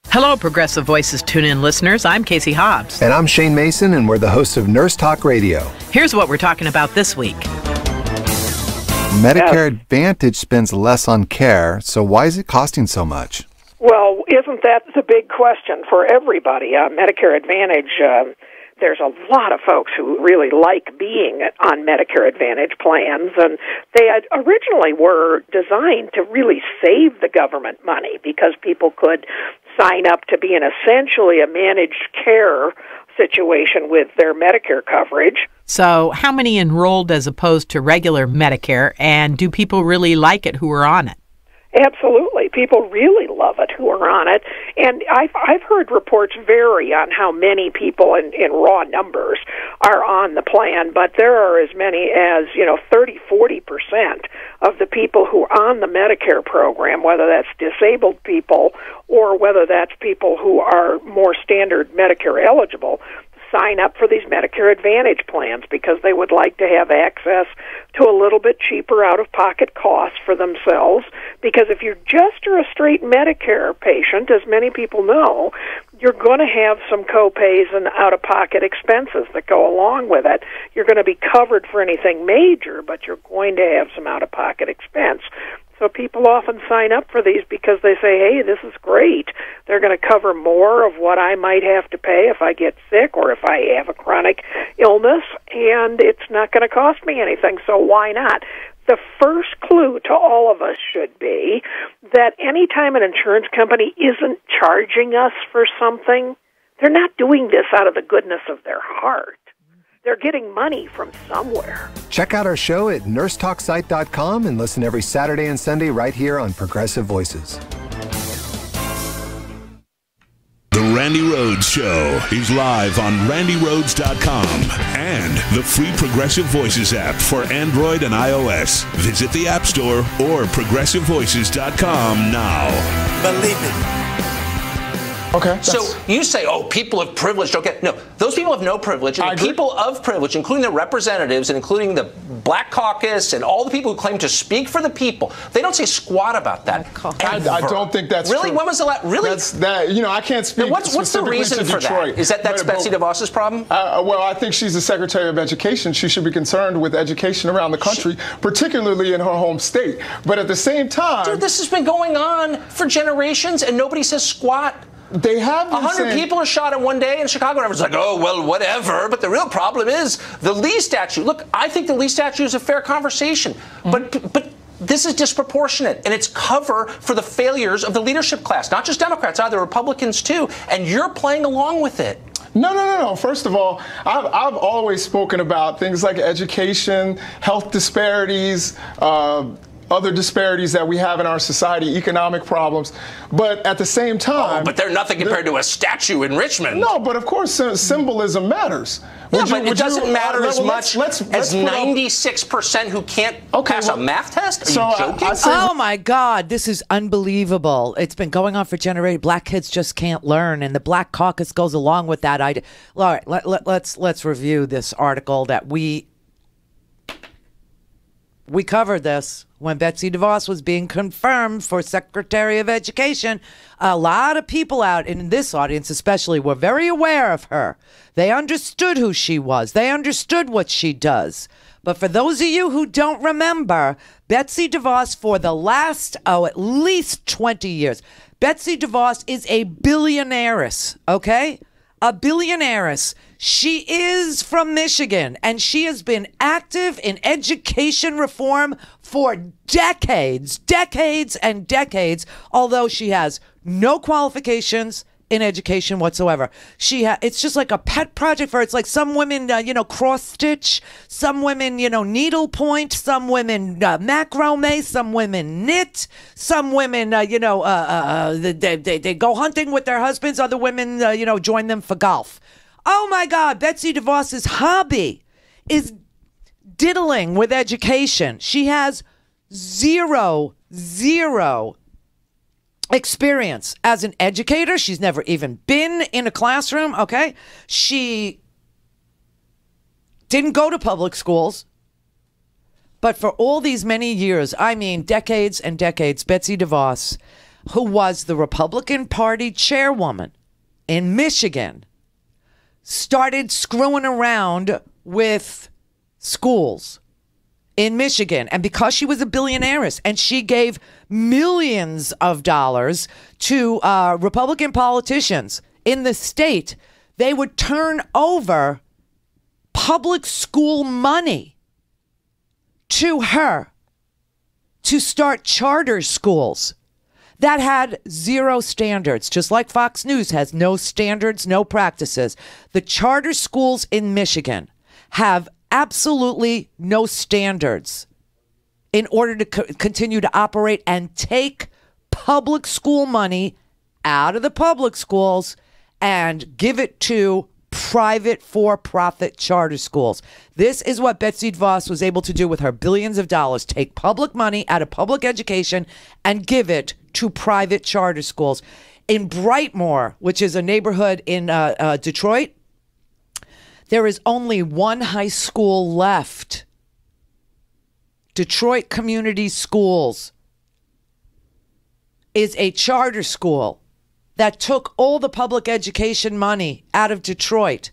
Hello, Progressive Voices tune-in listeners. I'm Casey Hobbs. And I'm Shane Mason, and we're the hosts of Nurse Talk Radio. Here's what we're talking about this week. Medicare Advantage spends less on care, so why is it costing so much? Well, isn't that the big question for everybody? Medicare Advantage, there's a lot of folks who really like being on Medicare Advantage plans, and they originally were designed to really save the government money because people could sign up to be in essentially a managed care situation with their Medicare coverage. So how many enrolled as opposed to regular Medicare, and do people really like it who are on it? Absolutely. People really love it who are on it. And I've heard reports vary on how many people in raw numbers are on the plan, but there are as many as, 30-40% of the people who are on the Medicare program, whether that's disabled people or whether that's people who are more standard Medicare eligible, sign up for these Medicare Advantage plans because they would like to have access to a little bit cheaper out-of-pocket costs for themselves. Because if you just are a straight Medicare patient, as many people know, you're going to have some co-pays and out-of-pocket expenses that go along with it. You're going to be covered for anything major, but you're going to have some out-of-pocket expense. So people often sign up for these because they say, hey, this is great. They're going to cover more of what I might have to pay if I get sick or if I have a chronic illness, and it's not going to cost me anything, so why not? The first clue to all of us should be that any time an insurance company isn't charging us for something, They're not doing this out of the goodness of their heart. They're getting money from somewhere. Check out our show at nursetalksite.com and listen every Saturday and Sunday right here on Progressive Voices. The Randi Rhodes Show is live on RandiRhodes.com and the free Progressive Voices app for Android and iOS. Visit the App Store or ProgressiveVoices.com now. Believe me. Okay. So you say, oh, people of privilege don't get... No, those people have no privilege. And the people of privilege, including the representatives and including the Black Caucus and all the people who claim to speak for the people, they don't say squat about that. I don't think that's really? true. When was the last... Really? I can't speak what's the reason for Detroit. that? Is that's Betsy DeVos's problem? Well, I think she's the Secretary of Education. She should be concerned with education around the country, particularly in her home state. But at the same time... Dude, this has been going on for generations, and nobody says squat. They have 100 people are shot in one day in Chicago, and everyone's like, oh, well, whatever. But the real problem is the Lee statue. Look, I think the Lee statue is a fair conversation, but this is disproportionate, and it's cover for the failures of the leadership class, not just Democrats, either Republicans too, and you're playing along with it. No. First of all, I've always spoken about things like education, health disparities, other disparities that we have in our society, economic problems. But at the same time... Oh, but they're nothing compared to a statue in Richmond. No, but of course symbolism matters. Yeah, but it doesn't matter as much as 96% who can't pass a math test? Are you joking? Oh, my God. This is unbelievable. It's been going on for generations. Black kids just can't learn, and the Black Caucus goes along with that idea. All right, let's review this article that we covered this when Betsy DeVos was being confirmed for Secretary of Education. A lot of people out in this audience especially were very aware of her. They understood who she was. They understood what she does. But for those of you who don't remember, Betsy DeVos for the last, at least 20 years, Betsy DeVos is a billionairess, okay? A billionairess. She is from Michigan, and she has been active in education reform for decades, although she has no qualifications in education whatsoever. It's just like a pet project for her. It's like some women, cross stitch, some women, needlepoint, some women macrame, some women knit, some women, they go hunting with their husbands. Other women, join them for golf. Oh my God, Betsy DeVos's hobby is diddling with education. She has zero experience as an educator. She's never even been in a classroom, okay? She didn't go to public schools. But for all these many years, I mean decades and decades, Betsy DeVos, who was the Republican Party chairwoman in Michigan, started screwing around with schools in Michigan. And because she was a billionairess and she gave millions of dollars to Republican politicians in the state, they would turn over public school money to her to start charter schools that had zero standards, just like Fox News has no standards, no practices. The charter schools in Michigan have absolutely no standards in order to continue to operate and take public school money out of the public schools and give it to private for-profit charter schools. This is what Betsy DeVos was able to do with her billions of dollars, take public money out of public education and give it to private charter schools. In Brightmoor, which is a neighborhood in Detroit, there is only one high school left. Detroit Community Schools is a charter school that took all the public education money out of Detroit,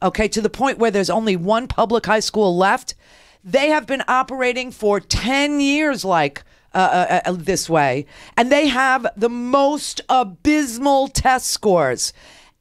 okay, to the point where there's only one public high school left. They have been operating for 10 years like this way, and they have the most abysmal test scores.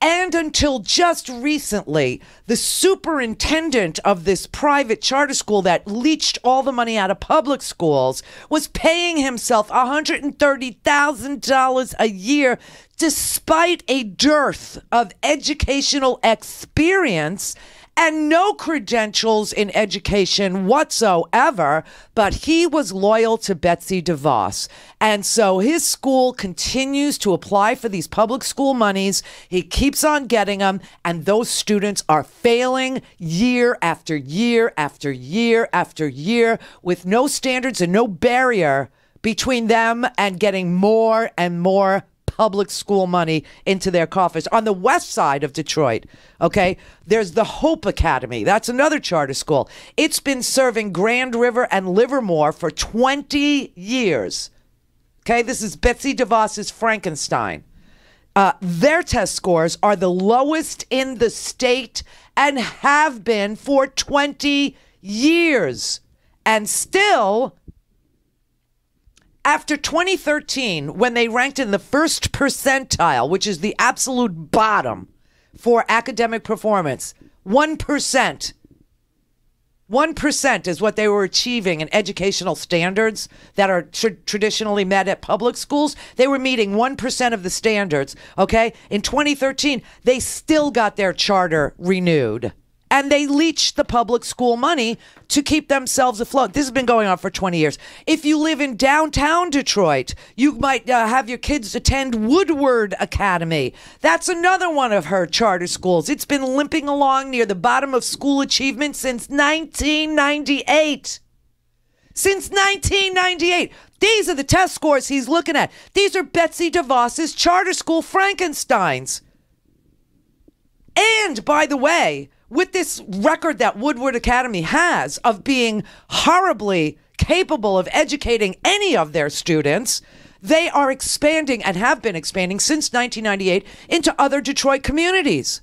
And until just recently, the superintendent of this private charter school that leached all the money out of public schools was paying himself $130,000 a year despite a dearth of educational experience and no credentials in education whatsoever, but he was loyal to Betsy DeVos. And so his school continues to apply for these public school monies. He keeps on getting them, and those students are failing year after year after year after year with no standards and no barrier between them and getting more and more public school money into their coffers. On the west side of Detroit, okay, there's the Hope Academy. That's another charter school. It's been serving Grand River and Livermore for 20 years. Okay, this is Betsy DeVos's Frankenstein. Their test scores are the lowest in the state and have been for 20 years. And still, after 2013, when they ranked in the first percentile, which is the absolute bottom for academic performance, 1%. 1% is what they were achieving in educational standards that are traditionally met at public schools. They were meeting 1% of the standards, okay? In 2013, they still got their charter renewed. And they leached the public school money to keep themselves afloat. This has been going on for 20 years. If you live in downtown Detroit, you might have your kids attend Woodward Academy. That's another one of her charter schools. It's been limping along near the bottom of school achievement since 1998. Since 1998. These are the test scores he's looking at. These are Betsy DeVos's charter school Frankensteins. And, by the way, with this record that Woodward Academy has of being horribly capable of educating any of their students, they are expanding and have been expanding since 1998 into other Detroit communities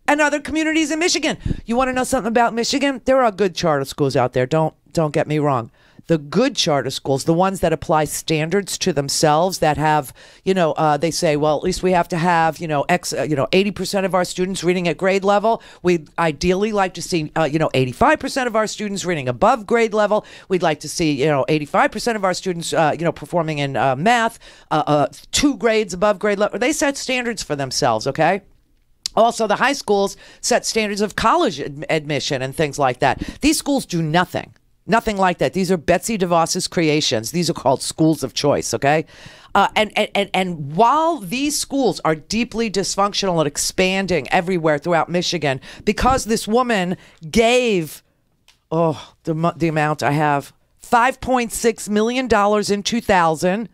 and other communities in Michigan. You want to know something about Michigan? There are good charter schools out there. Don't get me wrong. The good charter schools, the ones that apply standards to themselves, that have, they say, well, at least we have to have, 80% of our students reading at grade level. We'd ideally like to see, 85% of our students reading above grade level. We'd like to see, 85% of our students, performing in math, 2 grades above grade level. They set standards for themselves, okay? Also, the high schools set standards of college admission and things like that. These schools do nothing. Nothing like that. These are Betsy DeVos's creations. These are called schools of choice, okay? And while these schools are deeply dysfunctional and expanding everywhere throughout Michigan, because this woman gave, the amount I have, $5.6 million in 2000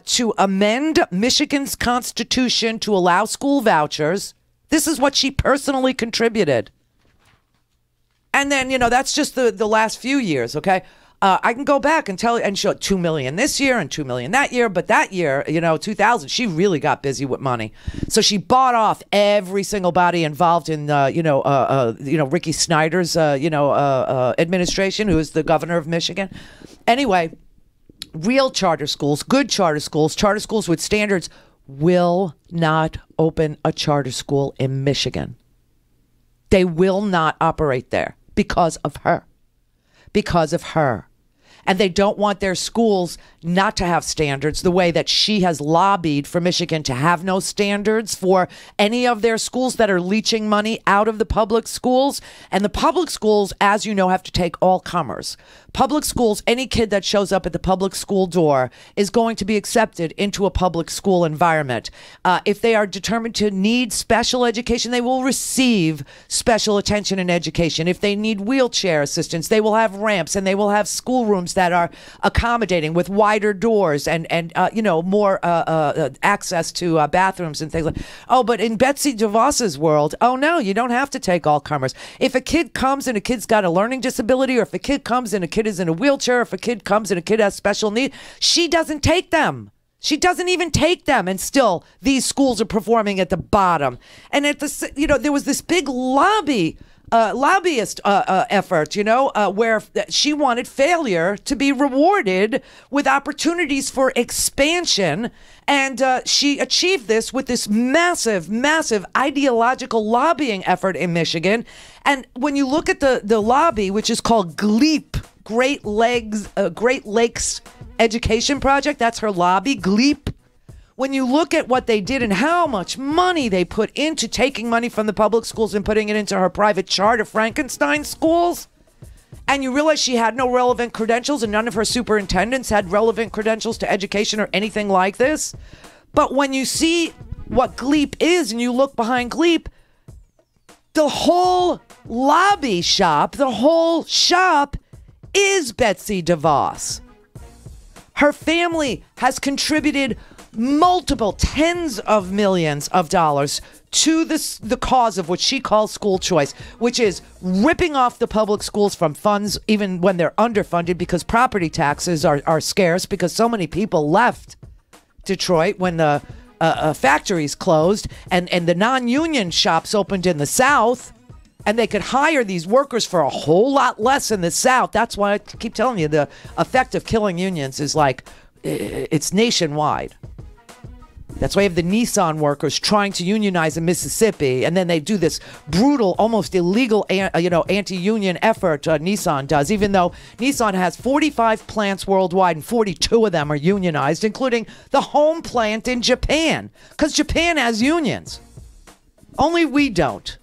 to amend Michigan's constitution to allow school vouchers. This is what she personally contributed. And then, that's just the last few years, okay? I can go back and tell you and show $2 million this year and $2 million that year. But that year, 2000, she really got busy with money. So she bought off every single body involved in, Ricky Snyder's, administration, who is the governor of Michigan. Anyway, real charter schools, good charter schools with standards will not open a charter school in Michigan. They will not operate there. Because of her. And they don't want their schools not to have standards the way that she has lobbied for Michigan to have no standards for any of their schools that are leaching money out of the public schools. And the public schools, as you know, have to take all comers. Public schools, any kid that shows up at the public school door is going to be accepted into a public school environment. If they are determined to need special education, they will receive special attention and education. If they need wheelchair assistance, they will have ramps and they will have schoolrooms that are accommodating with wider doors and more access to bathrooms and things like that. Oh, but in Betsy DeVos's world, oh no, you don't have to take all comers. If a kid comes and a kid's got a learning disability, or if a kid comes and a kid is in a wheelchair, if a kid comes and a kid has special need, she doesn't take them. She doesn't even take them, and still these schools are performing at the bottom. And at the there was this big lobby lobbyist effort, where she wanted failure to be rewarded with opportunities for expansion. And she achieved this with this massive, massive ideological lobbying effort in Michigan. And when you look at the lobby, which is called GLEEP, Great Lakes Education Project, that's her lobby, GLEEP. When you look at what they did and how much money they put into taking money from the public schools and putting it into her private charter Frankenstein schools, and you realize she had no relevant credentials and none of her superintendents had relevant credentials to education or anything like this. But when you see what GLEEP is and you look behind GLEEP, the whole lobby shop, the whole shop is Betsy DeVos. Her family has contributed multiple tens of millions of dollars to the cause of what she calls school choice, which is ripping off the public schools from funds even when they're underfunded because property taxes are scarce because so many people left Detroit when the factories closed and the non-union shops opened in the South, and they could hire these workers for a whole lot less in the South. That's why I keep telling you the effect of killing unions is like it's nationwide. That's why you have the Nissan workers trying to unionize in Mississippi, and then they do this brutal, almost illegal, anti-union effort. Nissan does, even though Nissan has 45 plants worldwide, and 42 of them are unionized, including the home plant in Japan, because Japan has unions. Only we don't.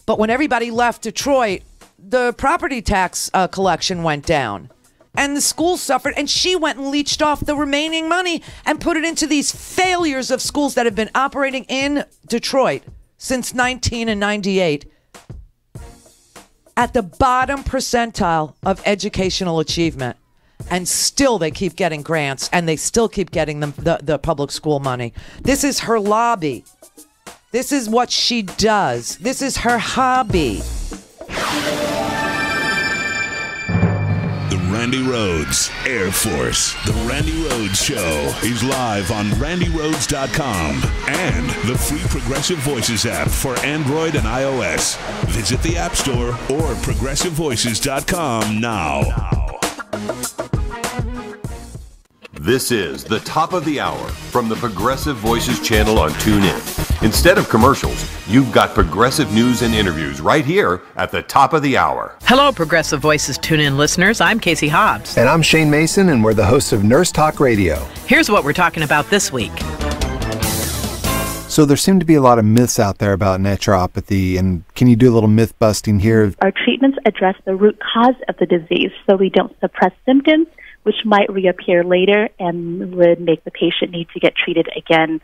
But when everybody left Detroit, the property tax collection went down. And the schools suffered, and she went and leached off the remaining money and put it into these failures of schools that have been operating in Detroit since 1998 at the bottom percentile of educational achievement. And still they keep getting grants, and they still keep getting the public school money. This is her lobby. This is what she does. This is her hobby. The Randi Rhodes Air Force. The Randi Rhodes Show is live on RandiRhodes.com and the free Progressive Voices app for Android and iOS. Visit the App Store or ProgressiveVoices.com now. This is the top of the hour from the Progressive Voices channel on TuneIn. Instead of commercials, you've got progressive news and interviews right here at the top of the hour. Hello, Progressive Voices TuneIn listeners. I'm Casey Hobbs. And I'm Shane Mason, and we're the hosts of Nurse Talk Radio. Here's what we're talking about this week. So there seem to be a lot of myths out there about naturopathy, and can you do a little myth busting here? Our treatments address the root cause of the disease, so we don't suppress symptoms, which might reappear later and would make the patient need to get treated again.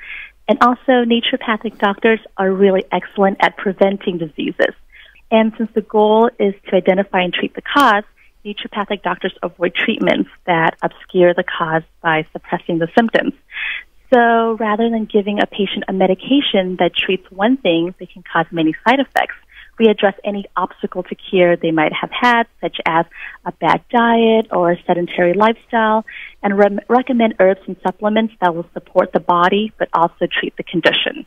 And also, naturopathic doctors are really excellent at preventing diseases. And since the goal is to identify and treat the cause, naturopathic doctors avoid treatments that obscure the cause by suppressing the symptoms. So rather than giving a patient a medication that treats one thing that can cause many side effects, we address any obstacle to cure they might have had, such as a bad diet or a sedentary lifestyle, and recommend herbs and supplements that will support the body but also treat the condition.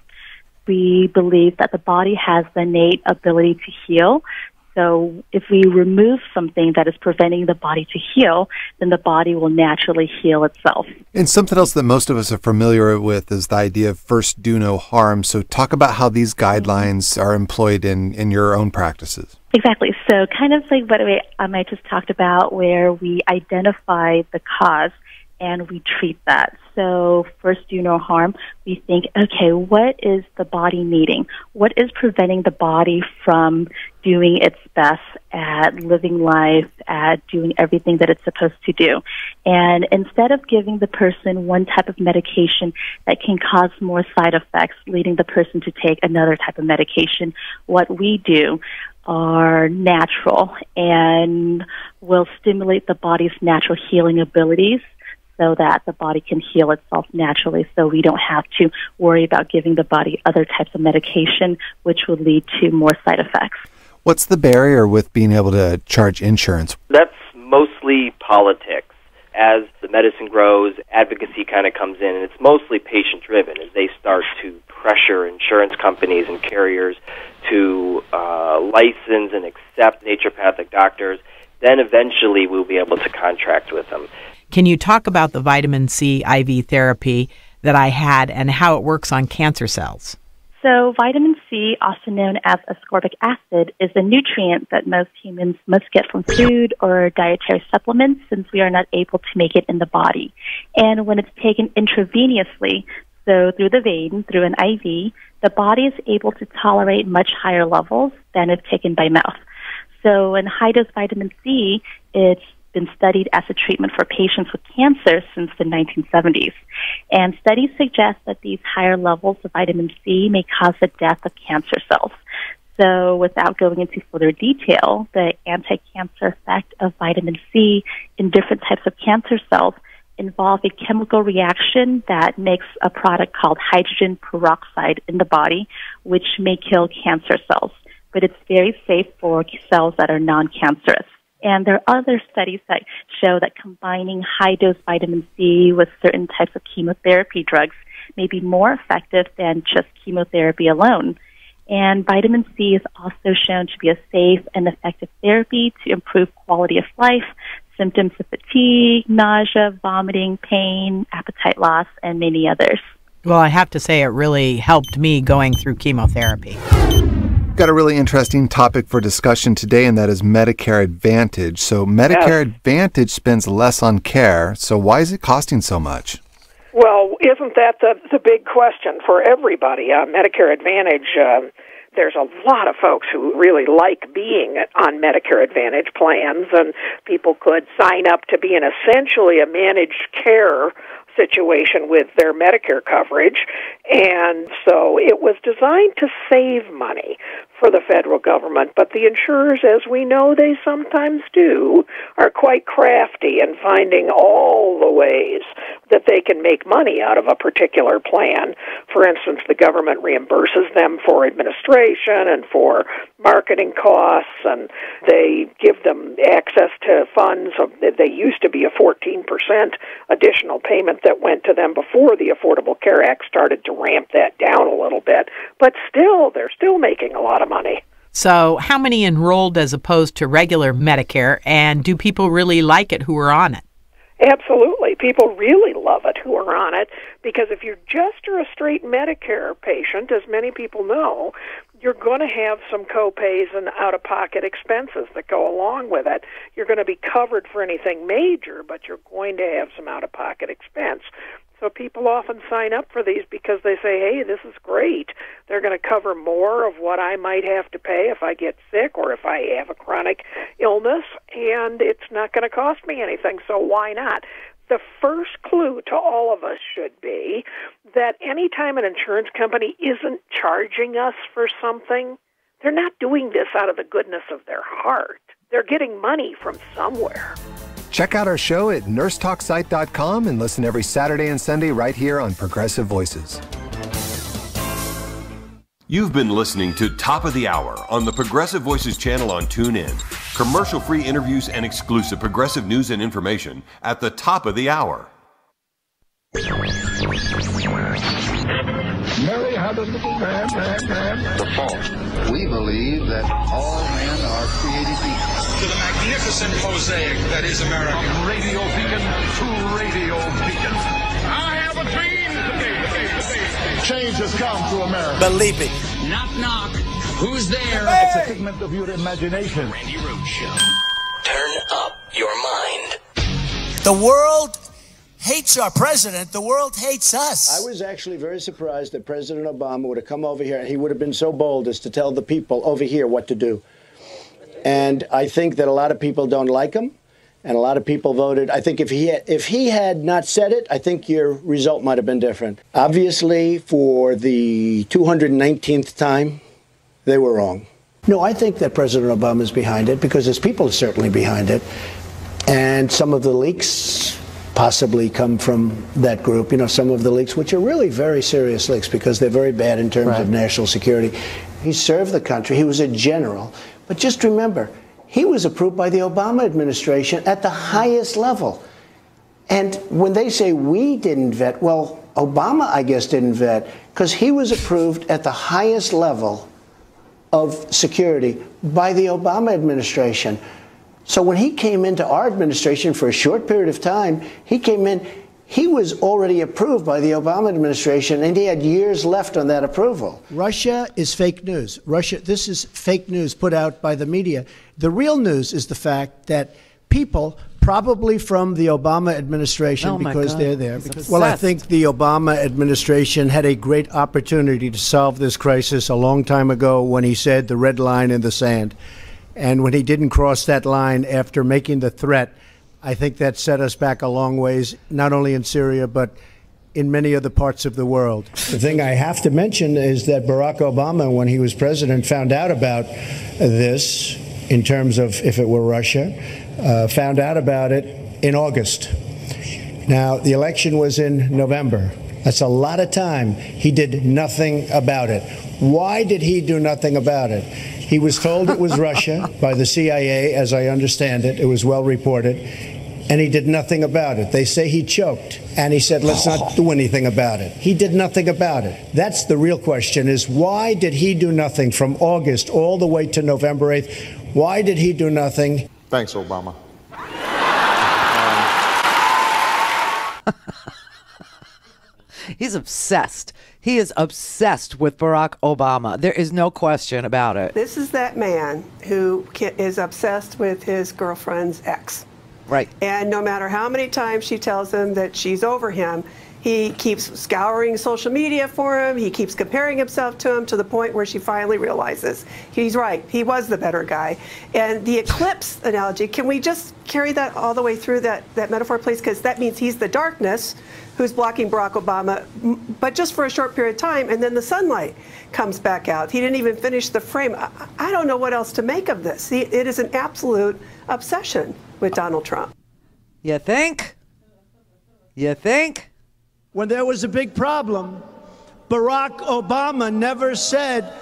We believe that the body has the innate ability to heal. So if we remove something that is preventing the body to heal, then the body will naturally heal itself. And something else that most of us are familiar with is the idea of first do no harm. So talk about how these guidelines are employed in your own practices. Exactly. So kind of like what I just talked about, where we identify the cause and we treat that. So first do no harm. We think, okay, what is the body needing? What is preventing the body from doing its best at living life, at doing everything that it's supposed to do? And instead of giving the person one type of medication that can cause more side effects, leading the person to take another type of medication, what we do are natural and will stimulate the body's natural healing abilities, so that the body can heal itself naturally, so we don't have to worry about giving the body other types of medication, which would lead to more side effects. What's the barrier with being able to charge insurance? That's mostly politics. As the medicine grows, advocacy kind of comes in, and it's mostly patient-driven as they start to pressure insurance companies and carriers to license and accept naturopathic doctors, then eventually we'll be able to contract with them. Can you talk about the vitamin C IV therapy that I had and how it works on cancer cells? So vitamin C, also known as ascorbic acid, is a nutrient that most humans must get from food or dietary supplements since we are not able to make it in the body. And when it's taken intravenously, so through the vein, through an IV, the body is able to tolerate much higher levels than if taken by mouth. So in high-dose vitamin C, it's been studied as a treatment for patients with cancer since the 1970s. And studies suggest that these higher levels of vitamin C may cause the death of cancer cells. So without going into further detail, the anti-cancer effect of vitamin C in different types of cancer cells involve a chemical reaction that makes a product called hydrogen peroxide in the body, which may kill cancer cells. But it's very safe for cells that are non-cancerous. And there are other studies that show that combining high-dose vitamin C with certain types of chemotherapy drugs may be more effective than just chemotherapy alone. And vitamin C is also shown to be a safe and effective therapy to improve quality of life, symptoms of fatigue, nausea, vomiting, pain, appetite loss, and many others. Well, I have to say it really helped me going through chemotherapy. Got a really interesting topic for discussion today, and that is Medicare Advantage. So Medicare Advantage spends less on care, so why is it costing so much? Well, isn't that the big question for everybody? Medicare Advantage, there's a lot of folks who really like being on Medicare Advantage plans, and people could sign up to be in essentially a managed care situation with their Medicare coverage, and so it was designed to save money for the federal government, but the insurers, as we know they sometimes do, are quite crafty in finding all the ways that they can make money out of a particular plan. For instance, the government reimburses them for administration and for marketing costs, and they give them access to funds. They used to be a 14% additional payment that went to them before the Affordable Care Act started to ramp that down a little bit, but still, they're still making a lot of money. So how many enrolled as opposed to regular Medicare, and do people really like it who are on it? Absolutely. People really love it who are on it, because if you're just a straight Medicare patient, as many people know, you're going to have some co-pays and out-of-pocket expenses that go along with it. You're going to be covered for anything major, but you're going to have some out-of-pocket expense. So people often sign up for these because they say, hey, this is great. They're going to cover more of what I might have to pay if I get sick or if I have a chronic illness, and it's not going to cost me anything, so why not? The first clue to all of us should be that anytime an insurance company isn't charging us for something, they're not doing this out of the goodness of their heart. They're getting money from somewhere. Check out our show at nursetalksite.com and listen every Saturday and Sunday right here on Progressive Voices. You've been listening to Top of the Hour on the Progressive Voices channel on TuneIn. Commercial-free interviews and exclusive progressive news and information at the top of the hour. Mary had a little man. The fault. We believe that all men are created equal. To the magnificent mosaic that is America. From radio beacon to radio beacon. I have a dream today. Change has come to America. Believe it. Knock, knock. Who's there? It's a figment of your imagination. Randi Rhodes Show. Turn up your mind. The world hates our president. The world hates us. I was actually very surprised that President Obama would have come over here and he would have been so bold as to tell the people over here what to do. And I think that a lot of people don't like him, and a lot of people voted. I think if he had not said it, I think your result might have been different. Obviously, for the 219th time, they were wrong. No, I think that President Obama is behind it because his people are certainly behind it. And some of the leaks possibly come from that group. You know, some of the leaks, which are really very serious leaks because they're very bad in terms of national security. He served the country. He was a general. But just remember, he was approved by the Obama administration at the highest level. And when they say we didn't vet, well, Obama, I guess, didn't vet because he was approved at the highest level of security by the Obama administration. So when he came into our administration for a short period of time, he was already approved by the Obama administration, and he had years left on that approval. Russia is fake news. This is fake news put out by the media. The real news is the fact that people, probably from the Obama administration, because they're there. Well, I think the Obama administration had a great opportunity to solve this crisis a long time ago when he said the red line in the sand. And when he didn't cross that line after making the threat, I think that set us back a long ways, not only in Syria, but in many other parts of the world. The thing I have to mention is that Barack Obama, when he was president, found out about this in terms of if it were Russia, found out about it in August. Now, the election was in November. That's a lot of time. He did nothing about it. Why did he do nothing about it? He was told it was Russia by the CIA, as I understand it. It was well reported. And he did nothing about it. They say he choked. And he said, let's not do anything about it. He did nothing about it. That's the real question, is why did he do nothing from August all the way to November 8th? Why did he do nothing? Thanks, Obama. He's obsessed. He is obsessed with Barack Obama. There is no question about it. This is that man who is obsessed with his girlfriend's ex. Right. And no matter how many times she tells him that she's over him, he keeps scouring social media for him. He keeps comparing himself to him to the point where she finally realizes he's right. He was the better guy. And the eclipse analogy, can we just carry that all the way through that metaphor, please? Because that means he's the darkness who's blocking Barack Obama, but just for a short period of time, and then the sunlight comes back out. He didn't even finish the frame. I don't know what else to make of this. It is an absolute obsession with Donald Trump. You think? You think? When there was a big problem, Barack Obama never said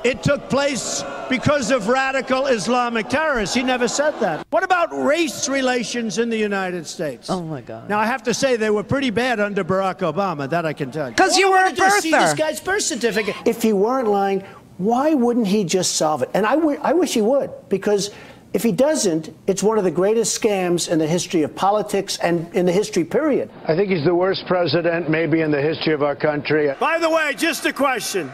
it took place because of radical Islamic terrorists. He never said that. What about race relations in the United States? Oh, my God. Now, I have to say they were pretty bad under Barack Obama. That I can tell you. Because you were a birther. See this guy's birth certificate. If he weren't lying, why wouldn't he just solve it? And I wish he would, because if he doesn't, it's one of the greatest scams in the history of politics and in the history, period. I think he's the worst president maybe in the history of our country. By the way, just a question.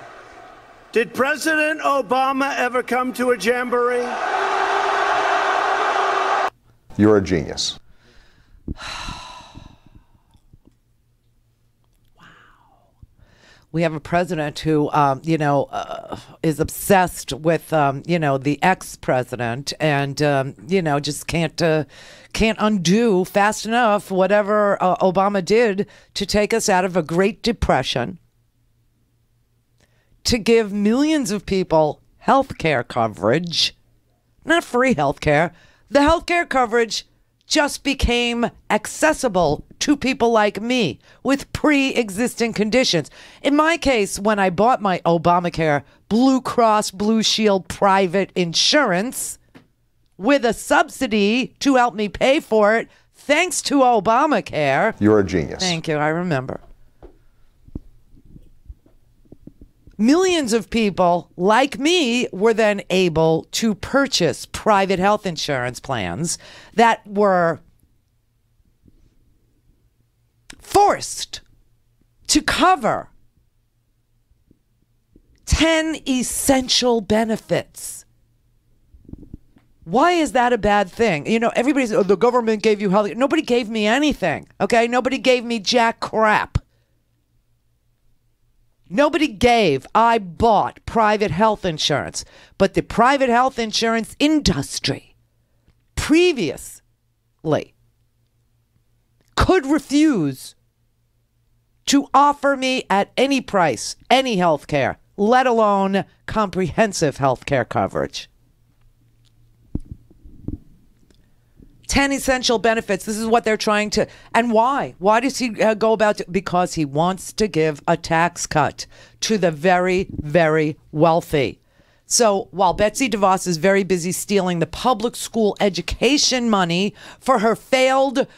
Did President Obama ever come to a jamboree? You're a genius. We have a president who, is obsessed with, the ex-president, and just can't undo fast enough whatever Obama did to take us out of a Great Depression, to give millions of people health care coverage, not free health care. The health care coverage just became accessible to people like me with pre-existing conditions. In my case, when I bought my Obamacare Blue Cross Blue Shield private insurance with a subsidy to help me pay for it, thanks to Obamacare. You're a genius. Thank you, I remember. Millions of people like me were then able to purchase private health insurance plans that were forced to cover 10 essential benefits. Why is that a bad thing? Everybody says, the government gave you health. Nobody gave me anything, okay? Nobody gave me jack crap. Nobody gave. I bought private health insurance. But the private health insurance industry previously could refuse to offer me at any price any health care, let alone comprehensive health care coverage. 10 essential benefits. This is what they're trying to. And why? Why does he go about it? Because he wants to give a tax cut to the very, very wealthy. So while Betsy DeVos is very busy stealing the public school education money for her failed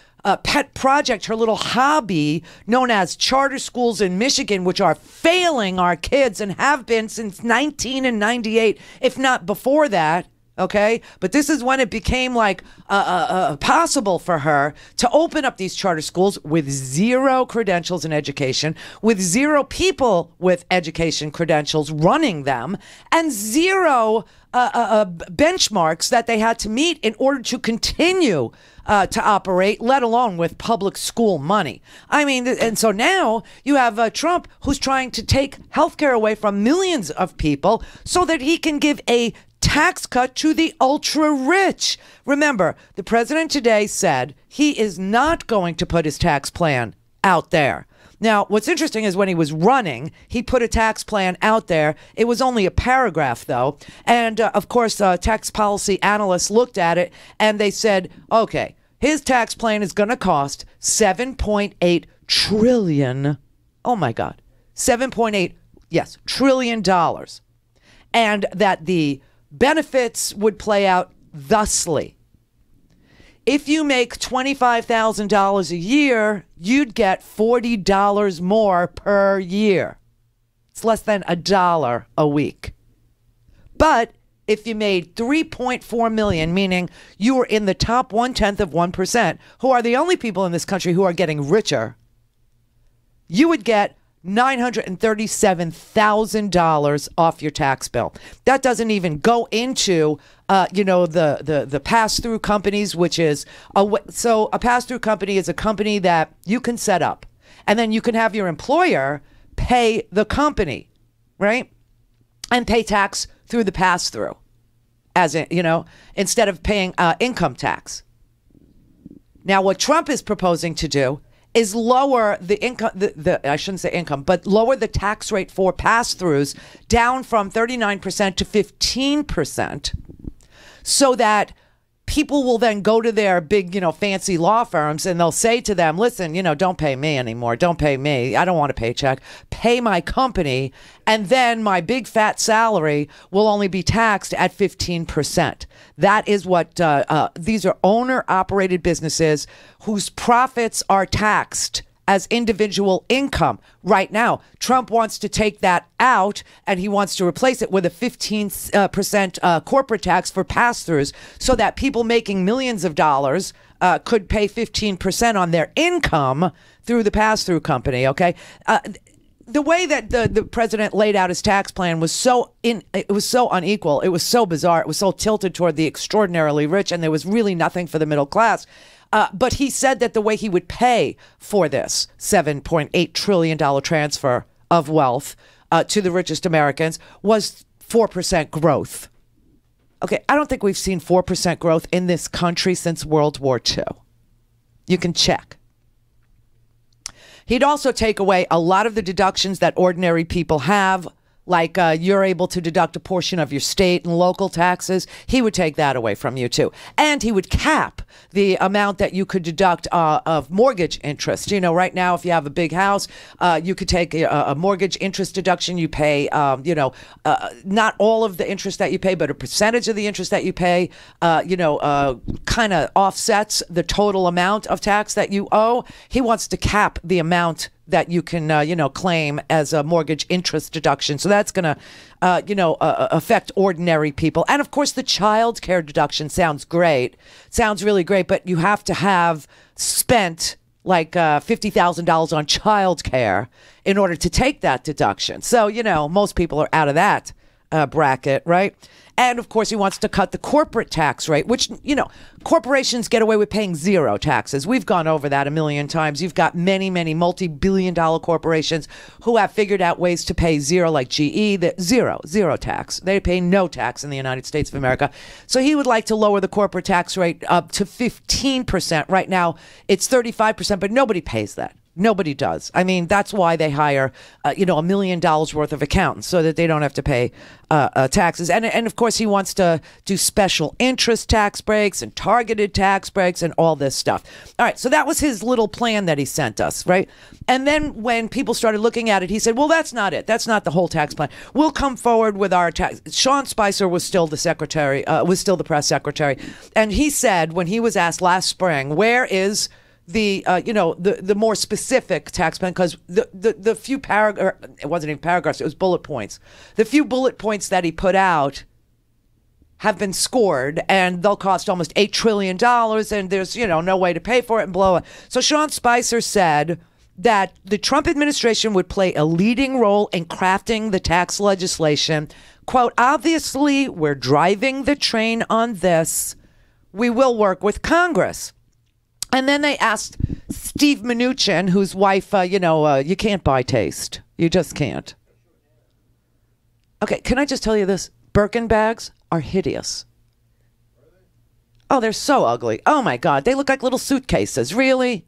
pet project, her little hobby known as charter schools in Michigan, which are failing our kids and have been since 1998, if not before that. Okay, but this is when it became like possible for her to open up these charter schools with zero credentials in education, with zero people with education credentials running them, and zero benchmarks that they had to meet in order to continue to operate, let alone with public school money. I mean, and so now you have Trump, who's trying to take healthcare away from millions of people so that he can give a tax cut to the ultra rich. Remember, the president today said he is not going to put his tax plan out there. Now, what's interesting is when he was running, he put a tax plan out there. It was only a paragraph, though. And of course, tax policy analysts looked at it and they said, okay, his tax plan is going to cost $7.8 trillion. Oh, my God. $7.8, yes, trillion dollars. And that the benefits would play out thusly. If you make $25,000 a year, you'd get $40 more per year. It's less than $1 a week. But if you made 3.4 million, meaning you were in the top 1/10 of 1%, who are the only people in this country who are getting richer, you would get $937,000 off your tax bill. That doesn't even go into, the pass-through companies, which is so a pass-through company is a company that you can set up, and then you can have your employer pay the company, right, and pay tax through the pass-through, as in, instead of paying income tax. Now, what Trump is proposing to do is lower the income, I shouldn't say income, but lower the tax rate for pass-throughs down from 39% to 15%, so that people will then go to their big, fancy law firms and they'll say to them, listen, don't pay me anymore. Don't pay me. I don't want a paycheck. Pay my company. And then my big fat salary will only be taxed at 15%. That is what these are owner-operated businesses whose profits are taxed as individual income. Right now, Trump wants to take that out and he wants to replace it with a 15% corporate tax for pass-throughs so that people making millions of dollars could pay 15% on their income through the pass-through company, okay? The way that the president laid out his tax plan was it was so unequal. It was so bizarre. It was so tilted toward the extraordinarily rich, and there was really nothing for the middle class. But he said that the way he would pay for this $7.8 trillion transfer of wealth to the richest Americans was 4% growth. Okay, I don't think we've seen 4% growth in this country since World War II. You can check. He'd also take away a lot of the deductions that ordinary people have, like you're able to deduct a portion of your state and local taxes. He would take that away from you, too. And he would cap the amount that you could deduct of mortgage interest. Right now, if you have a big house, you could take a mortgage interest deduction. You pay, not all of the interest that you pay, but a percentage of the interest that you pay, kind of offsets the total amount of tax that you owe. He wants to cap the amount that you can, claim as a mortgage interest deduction. So that's going to, affect ordinary people. And of course, the child care deduction sounds great. Sounds really great, but you have to have spent like $50,000 on child care in order to take that deduction. So, most people are out of that bracket, right? And of course, he wants to cut the corporate tax rate, which, corporations get away with paying zero taxes. We've gone over that a million times. You've got many, many multi-billion-dollar corporations who have figured out ways to pay zero, like GE, zero tax. They pay no tax in the United States of America. So he would like to lower the corporate tax rate up to 15%. Right now, it's 35%, but nobody pays that. Nobody does. I mean, that's why they hire, $1 million worth of accountants so that they don't have to pay taxes. And of course, he wants to do special interest tax breaks and targeted tax breaks and all this stuff. All right. So that was his little plan that he sent us. Right. And then when people started looking at it, he said, well, that's not it. That's not the whole tax plan. We'll come forward with our tax. Sean Spicer was still the secretary, was still the press secretary. And he said when he was asked last spring, where is the more specific tax plan, because the few paragraphs, it wasn't even paragraphs, it was bullet points. The few bullet points that he put out have been scored, and they'll cost almost $8 trillion, and there's, no way to pay for it and blow it. So Sean Spicer said that the Trump administration would play a leading role in crafting the tax legislation. Quote, obviously, we're driving the train on this. We will work with Congress. And then they asked Steve Mnuchin, whose wife, you can't buy taste. You just can't. Okay, can I just tell you this? Birkin bags are hideous. Oh, they're so ugly. Oh, my God. They look like little suitcases. Really?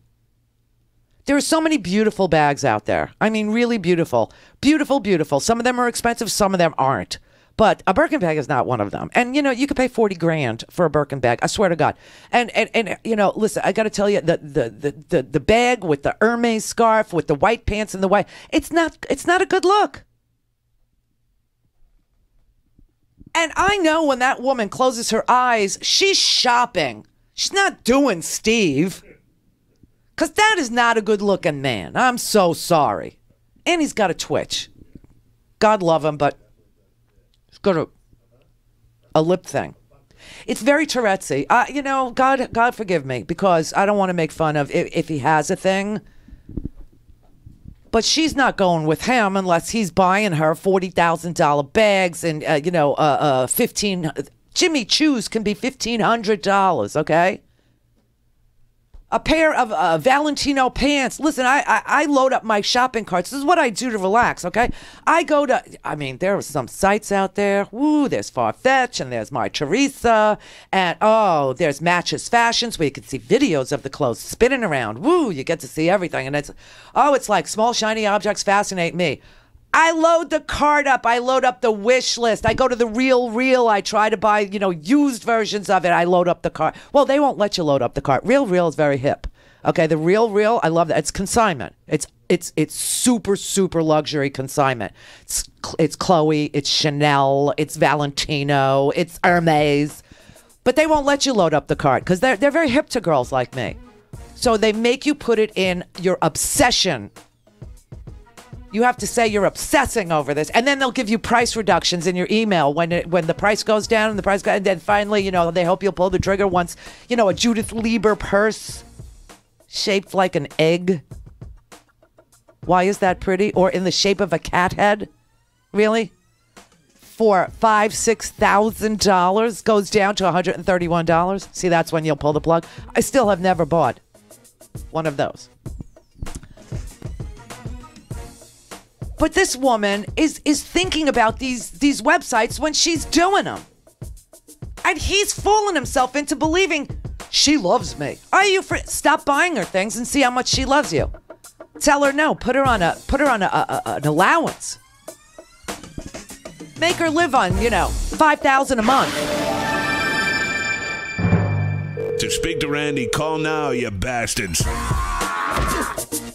There are so many beautiful bags out there. I mean, really beautiful. Beautiful, beautiful. Some of them are expensive. Some of them aren't. But a Birkin bag is not one of them. And, you could pay $40,000 for a Birkin bag. I swear to God. And listen, I got to tell you, the bag with the Hermes scarf, with the white pants and the white, it's not a good look. And I know when that woman closes her eyes, she's shopping. She's not doing Steve. Because that is not a good-looking man. I'm so sorry. And he's got a twitch. God love him, but he's got a lip thing. It's very Tourette's-y. God forgive me, because I don't want to make fun of if he has a thing. But she's not going with him unless he's buying her $40,000 bags and, 15. Jimmy Choo's can be $1,500, okay? A pair of Valentino pants. Listen, I load up my shopping carts. This is what I do to relax, okay? There are some sites out there. Woo, there's Farfetch, and there's My Teresa, and there's Matches Fashions, where you can see videos of the clothes spinning around. Woo, you get to see everything. And it's like small, shiny objects fascinate me. I load the cart up. I load up the wish list. I go to the Real. I try to buy, used versions of it. I load up the cart. Well, they won't let you load up the cart. Real is very hip. Okay, the Real, I love that. It's consignment. It's super, super luxury consignment. It's Chloe, it's Chanel, it's Valentino, it's Hermes. But they won't let you load up the cart because they're very hip to girls like me. So they make you put it in your obsession. You have to say you're obsessing over this, and then they'll give you price reductions in your email when the price goes down and then finally, they hope you'll pull the trigger once, a Judith Lieber purse shaped like an egg. Why is that pretty? Or in the shape of a cat head? Really? For $5,000-$6,000 goes down to $131. See, that's when you'll pull the plug. I still have never bought one of those. But this woman is thinking about these websites when she's doing them. And he's fooling himself into believing she loves me. Stop buying her things and see how much she loves you. Tell her no. Put her on an allowance. Make her live on, $5,000 a month. To speak to Randi, call now, you bastards.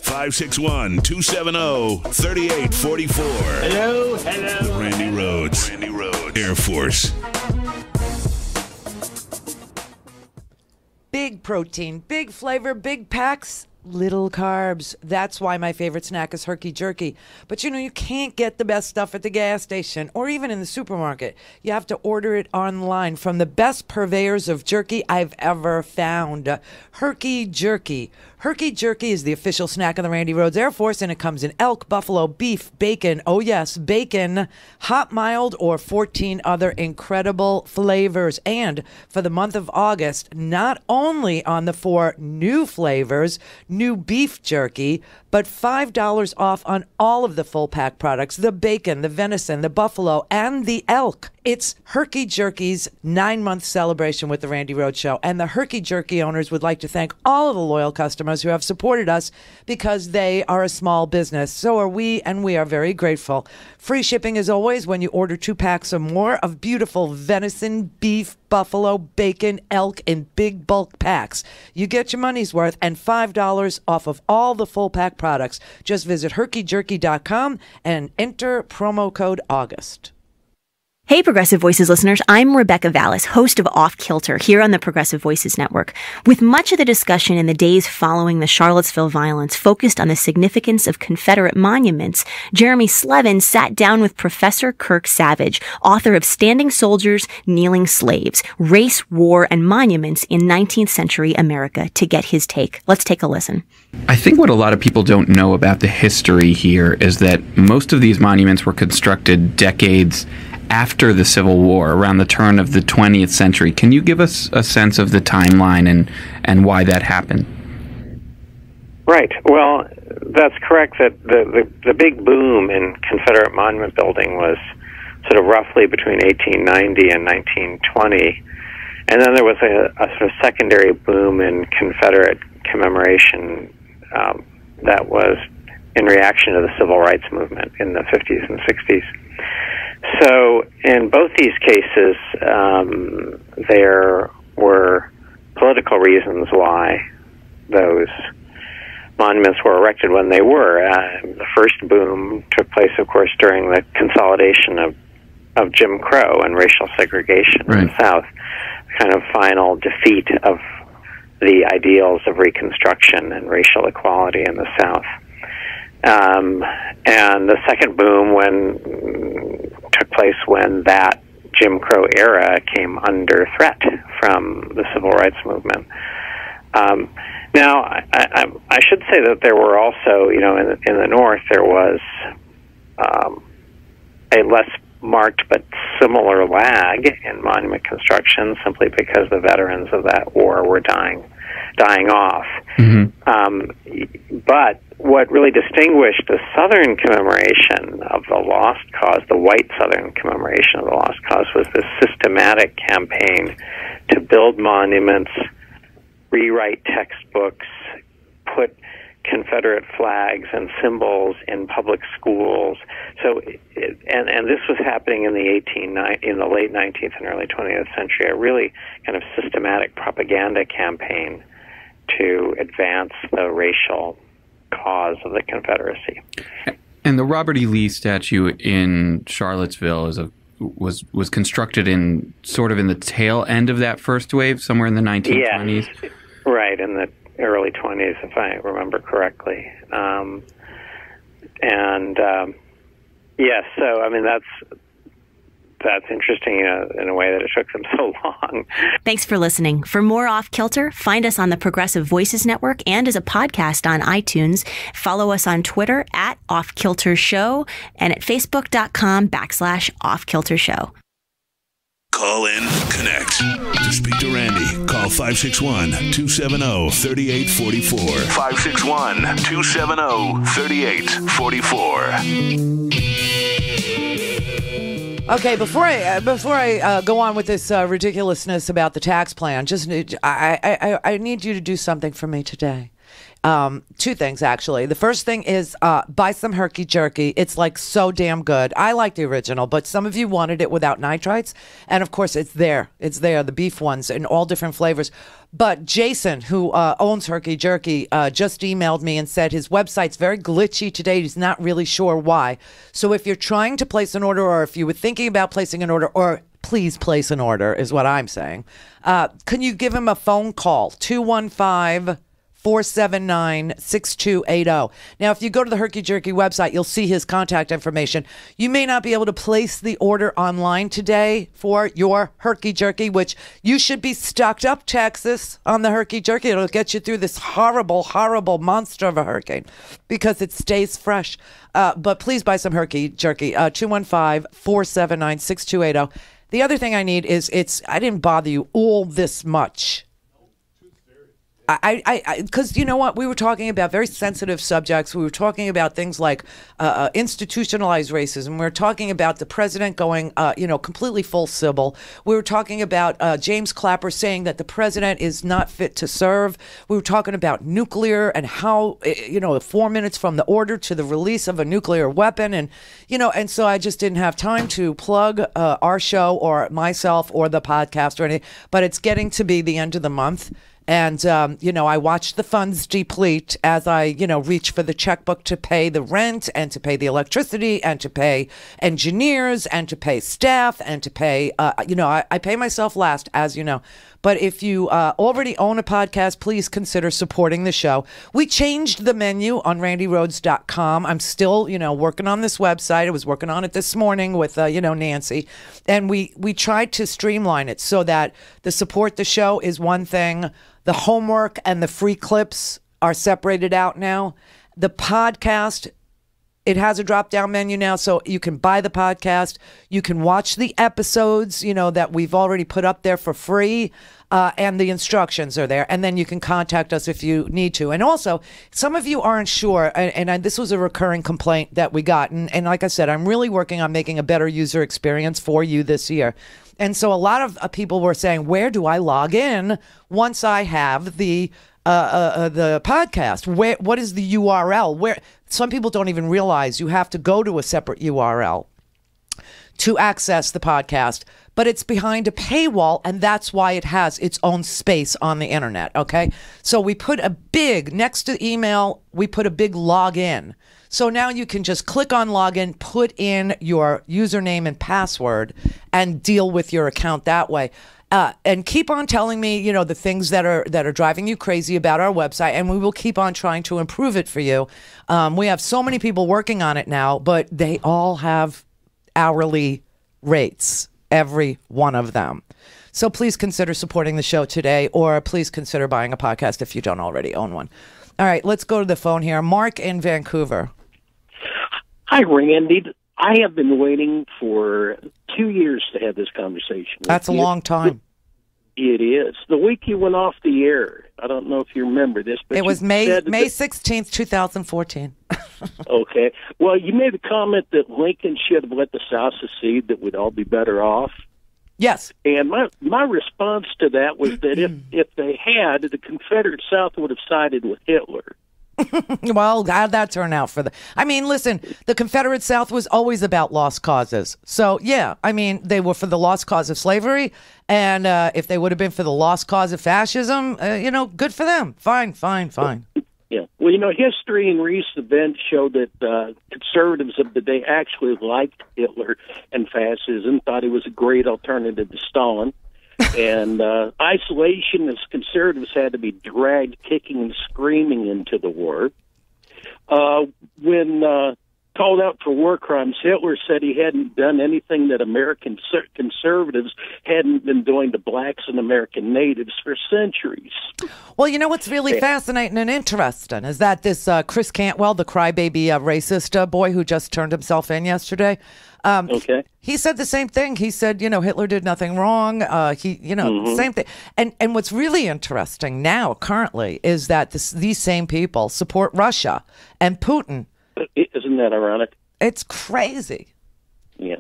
561-270-3844. Hello. Randi Rhodes. Air Force. Big protein, big flavor, big packs, little carbs. That's why my favorite snack is Herky Jerky. But you can't get the best stuff at the gas station or even in the supermarket. You have to order it online from the best purveyors of jerky I've ever found. Herky Jerky. Herky Jerky is the official snack of the Randi Rhodes Air Force, and it comes in elk, buffalo, beef, bacon, oh yes, bacon, hot, mild, or 14 other incredible flavors. And for the month of August, not only on the 4 new flavors, new beef jerky, but $5 off on all of the full pack products, the bacon, the venison, the buffalo, and the elk. It's Herky Jerky's 9-month celebration with the Randi Rhodes Show, and the Herky Jerky owners would like to thank all of the loyal customers who have supported us because they are a small business. So are we, and we are very grateful. Free shipping as always when you order 2 packs or more of beautiful venison, beef, buffalo, bacon, elk in big bulk packs. You get your money's worth and $5 off of all the full pack products. Just visit herkyjerky.com and enter promo code August. Hey, Progressive Voices listeners, I'm Rebecca Vallis, host of Off Kilter here on the Progressive Voices Network. With much of the discussion in the days following the Charlottesville violence focused on the significance of Confederate monuments, Jeremy Slevin sat down with Professor Kirk Savage, author of Standing Soldiers, Kneeling Slaves, Race, War, and Monuments in 19th Century America, to get his take. Let's take a listen. I think what a lot of people don't know about the history here is that most of these monuments were constructed decades after the Civil War, around the turn of the 20th century. Can you give us a sense of the timeline and why that happened? Right. Well, that's correct. That the big boom in Confederate monument building was sort of roughly between 1890 and 1920. And then there was a sort of secondary boom in Confederate commemoration that was in reaction to the Civil Rights Movement in the 50s and 60s. So in both these cases, there were political reasons why those monuments were erected when they were. The first boom took place, of course, during the consolidation of Jim Crow and racial segregation in the South, kind of final defeat of the ideals of Reconstruction and racial equality in the South. And the second boom took place when that Jim Crow era came under threat from the Civil Rights Movement. Now, I should say that there were also, in the North, there was a less marked but similar lag in monument construction, simply because the veterans of that war were dying off. But what really distinguished the Southern commemoration of the Lost Cause, the white Southern commemoration of the Lost Cause, was this systematic campaign to build monuments, rewrite textbooks, put Confederate flags and symbols in public schools. So, and this was happening in the late 19th and early 20th century. A really kind of systematic propaganda campaign to advance the racial cause of the Confederacy. And the Robert E. Lee statue in Charlottesville was constructed in the tail end of that first wave, somewhere in the 1920s. Yes, right, in the early 20s, if I remember correctly. Yes, so I mean that's interesting in a way that it took them so long. Thanks for listening. For more Off Kilter, find us on the Progressive Voices Network and as a podcast on iTunes. Follow us on Twitter at Off Kilter Show and at Facebook.com/Off Kilter Show. Call in, connect. To speak to Randi, call 561-270-3844. 561-270-3844. Okay, before I go on with this ridiculousness about the tax plan, I need you to do something for me today. Two things, actually. The first thing is buy some herky jerky. It's like so damn good. I like the original, but some of you wanted it without nitrites. And of course, it's there. It's there, the beef ones in all different flavors. But Jason, who owns Herky Jerky, just emailed me and said his website's very glitchy today. He's not really sure why. So if you're trying to place an order, or if you were thinking about placing an order, or please place an order is what I'm saying, can you give him a phone call? 215-479-6280. Now, if you go to the Herky Jerky website, you'll see his contact information. You may not be able to place the order online today for your Herky Jerky, which you should be stocked up, Texas, on the Herky Jerky. It'll get you through this horrible, horrible monster of a hurricane because it stays fresh. But please buy some Herky Jerky. 215-479-6280. The other thing I need is I didn't bother you all this much. Because you know what? We were talking about very sensitive subjects. We were talking about things like institutionalized racism. We were talking about the president going, completely full Sybil. We were talking about James Clapper saying that the president is not fit to serve. We were talking about nuclear and how, 4 minutes from the order to the release of a nuclear weapon. And so I just didn't have time to plug our show or myself or the podcast or anything. But it's getting to be the end of the month. And, I watch the funds deplete as I, reach for the checkbook to pay the rent and to pay the electricity and to pay engineers and to pay staff and to pay, I pay myself last, as you know. But if you already own a podcast, please consider supporting the show. We changed the menu on randirhodes.com. I'm still, working on this website. I was working on it this morning with, Nancy. And we tried to streamline it so that the support the show is one thing. The homework and the free clips are separated out now. The podcast, it has a drop-down menu now, so you can buy the podcast. You can watch the episodes, that we've already put up there for free, and the instructions are there. And then you can contact us if you need to. And also, some of you aren't sure, and this was a recurring complaint that we got. And like I said, I'm really working on making a better user experience for you this year. And so a lot of people were saying, where do I log in once I have the podcast? What is the URL? Where some people don't even realize you have to go to a separate URL to access the podcast, but it's behind a paywall, and that's why it has its own space on the internet. Okay, so we put a big next to email. We put a big login. So now you can just click on login, put in your username and password, and deal with your account that way. And keep on telling me, the things that are driving you crazy about our website, and we will keep on trying to improve it for you. We have so many people working on it now, but they all have hourly rates, every one of them. So please consider supporting the show today, or please consider buying a podcast if you don't already own one. All right, let's go to the phone here. Mark in Vancouver. Hi, Randy. I have been waiting for 2 years to have this conversation. That's a long time. It is. The week you went off the air, I don't know if you remember this, but it was May 16th, 2014. Okay. Well, you made a comment that Lincoln should have let the South secede, that we'd all be better off. Yes. And my response to that was that if they had, the Confederate South would have sided with Hitler. Well, how'd that turn out for listen, the Confederate South was always about lost causes. So, yeah, they were for the lost cause of slavery. And if they would have been for the lost cause of fascism, good for them. Fine. Yeah. Well, history and recent events show that conservatives of the day actually liked Hitler and fascism, thought he was a great alternative to Stalin. And isolationist conservatives had to be dragged kicking and screaming into the war. When called out for war crimes, Hitler said he hadn't done anything that American conservatives hadn't been doing to blacks and American natives for centuries. Well, what's really fascinating and interesting is that this Chris Cantwell, the crybaby racist boy who just turned himself in yesterday, he said the same thing. He said, Hitler did nothing wrong. Same thing. And what's really interesting now, currently, is that these same people support Russia and Putin. Isn't that ironic? It's crazy. Yeah.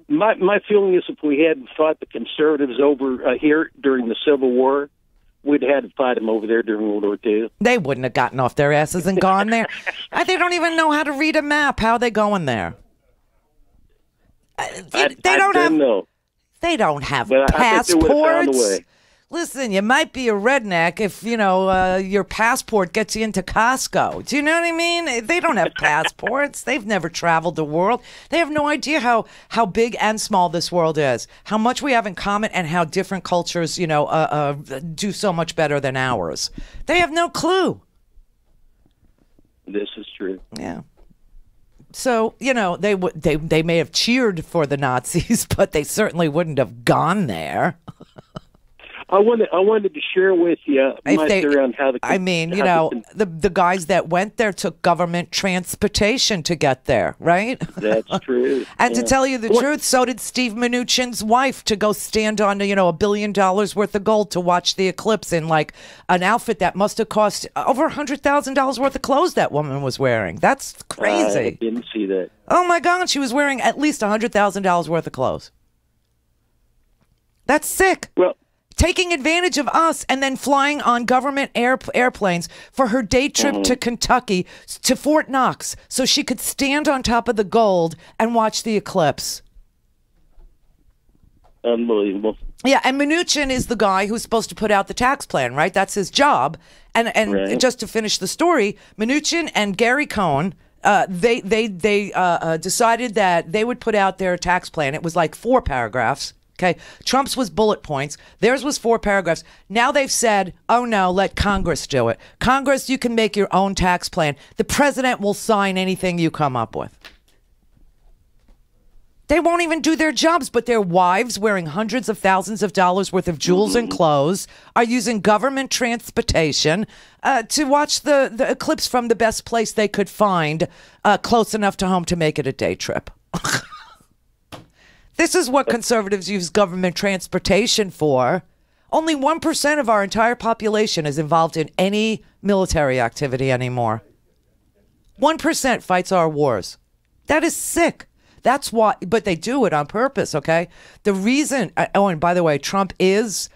My feeling is if we hadn't fought the conservatives over here during the Civil War, we'd had to fight them over there during World War II. They wouldn't have gotten off their asses and gone there. They don't even know how to read a map. How are they going there? They don't have passports. Listen, you might be a redneck if, your passport gets you into Costco. Do you know what I mean? They don't have passports. They've never traveled the world. They have no idea how big and small this world is, how much we have in common, and how different cultures, do so much better than ours. They have no clue. This is true. Yeah. So, they may have cheered for the Nazis, but they certainly wouldn't have gone there. I wanted to share with you my theory on how the... the guys that went there took government transportation to get there, right? That's true. And to tell you the truth, so did Steve Mnuchin's wife to go stand on, $1 billion worth of gold to watch the eclipse in, an outfit that must have cost over $100,000 worth of clothes that woman was wearing. That's crazy. I didn't see that. Oh, my God. She was wearing at least $100,000 worth of clothes. That's sick. Well, taking advantage of us and then flying on government airplanes for her day trip to Kentucky, to Fort Knox, so she could stand on top of the gold and watch the eclipse. Unbelievable. Yeah, and Mnuchin is the guy who's supposed to put out the tax plan, right? That's his job. And Right. just to finish the story, Mnuchin and Gary Cohn, they decided that they would put out their tax plan. It was like 4 paragraphs. Okay, Trump's was bullet points. Theirs was 4 paragraphs. Now they've said, oh no, let Congress do it. Congress, you can make your own tax plan. The president will sign anything you come up with. They won't even do their jobs, but their wives, wearing hundreds of thousands of dollars worth of jewels and clothes, are using government transportation to watch the eclipse from the best place they could find close enough to home to make it a day trip. This is what conservatives use government transportation for. Only 1% of our entire population is involved in any military activity anymore. 1% fights our wars. That is sick. That's why, but they do it on purpose, okay? The reason, oh, and by the way, Trump is,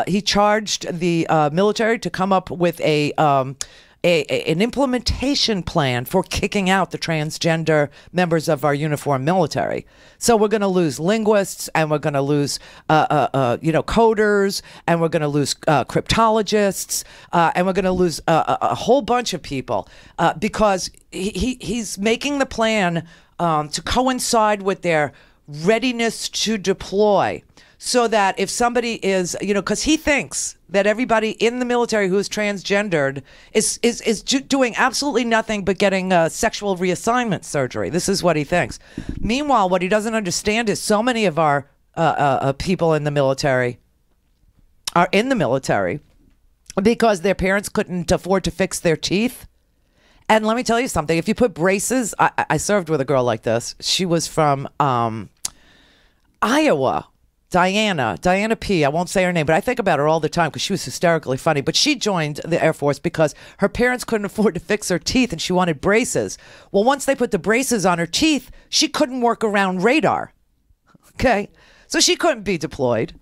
he charged the military to come up with an implementation plan for kicking out the transgender members of our uniformed military. So we're going to lose linguists, and we're going to lose, coders, and we're going to lose cryptologists, and we're going to lose a whole bunch of people because he's making the plan to coincide with their readiness to deploy, so that if somebody is, because he thinks that everybody in the military who is transgendered is doing absolutely nothing but getting sexual reassignment surgery. This is what he thinks. Meanwhile, what he doesn't understand is so many of our people in the military are in the military because their parents couldn't afford to fix their teeth. And let me tell you something. If you put braces, I served with a girl like this. She was from Iowa. Diana P. I won't say her name, but I think about her all the time because she was hysterically funny. But she joined the Air Force because her parents couldn't afford to fix her teeth and she wanted braces. Well, once they put the braces on her teeth, she couldn't work around radar. Okay? So she couldn't be deployed.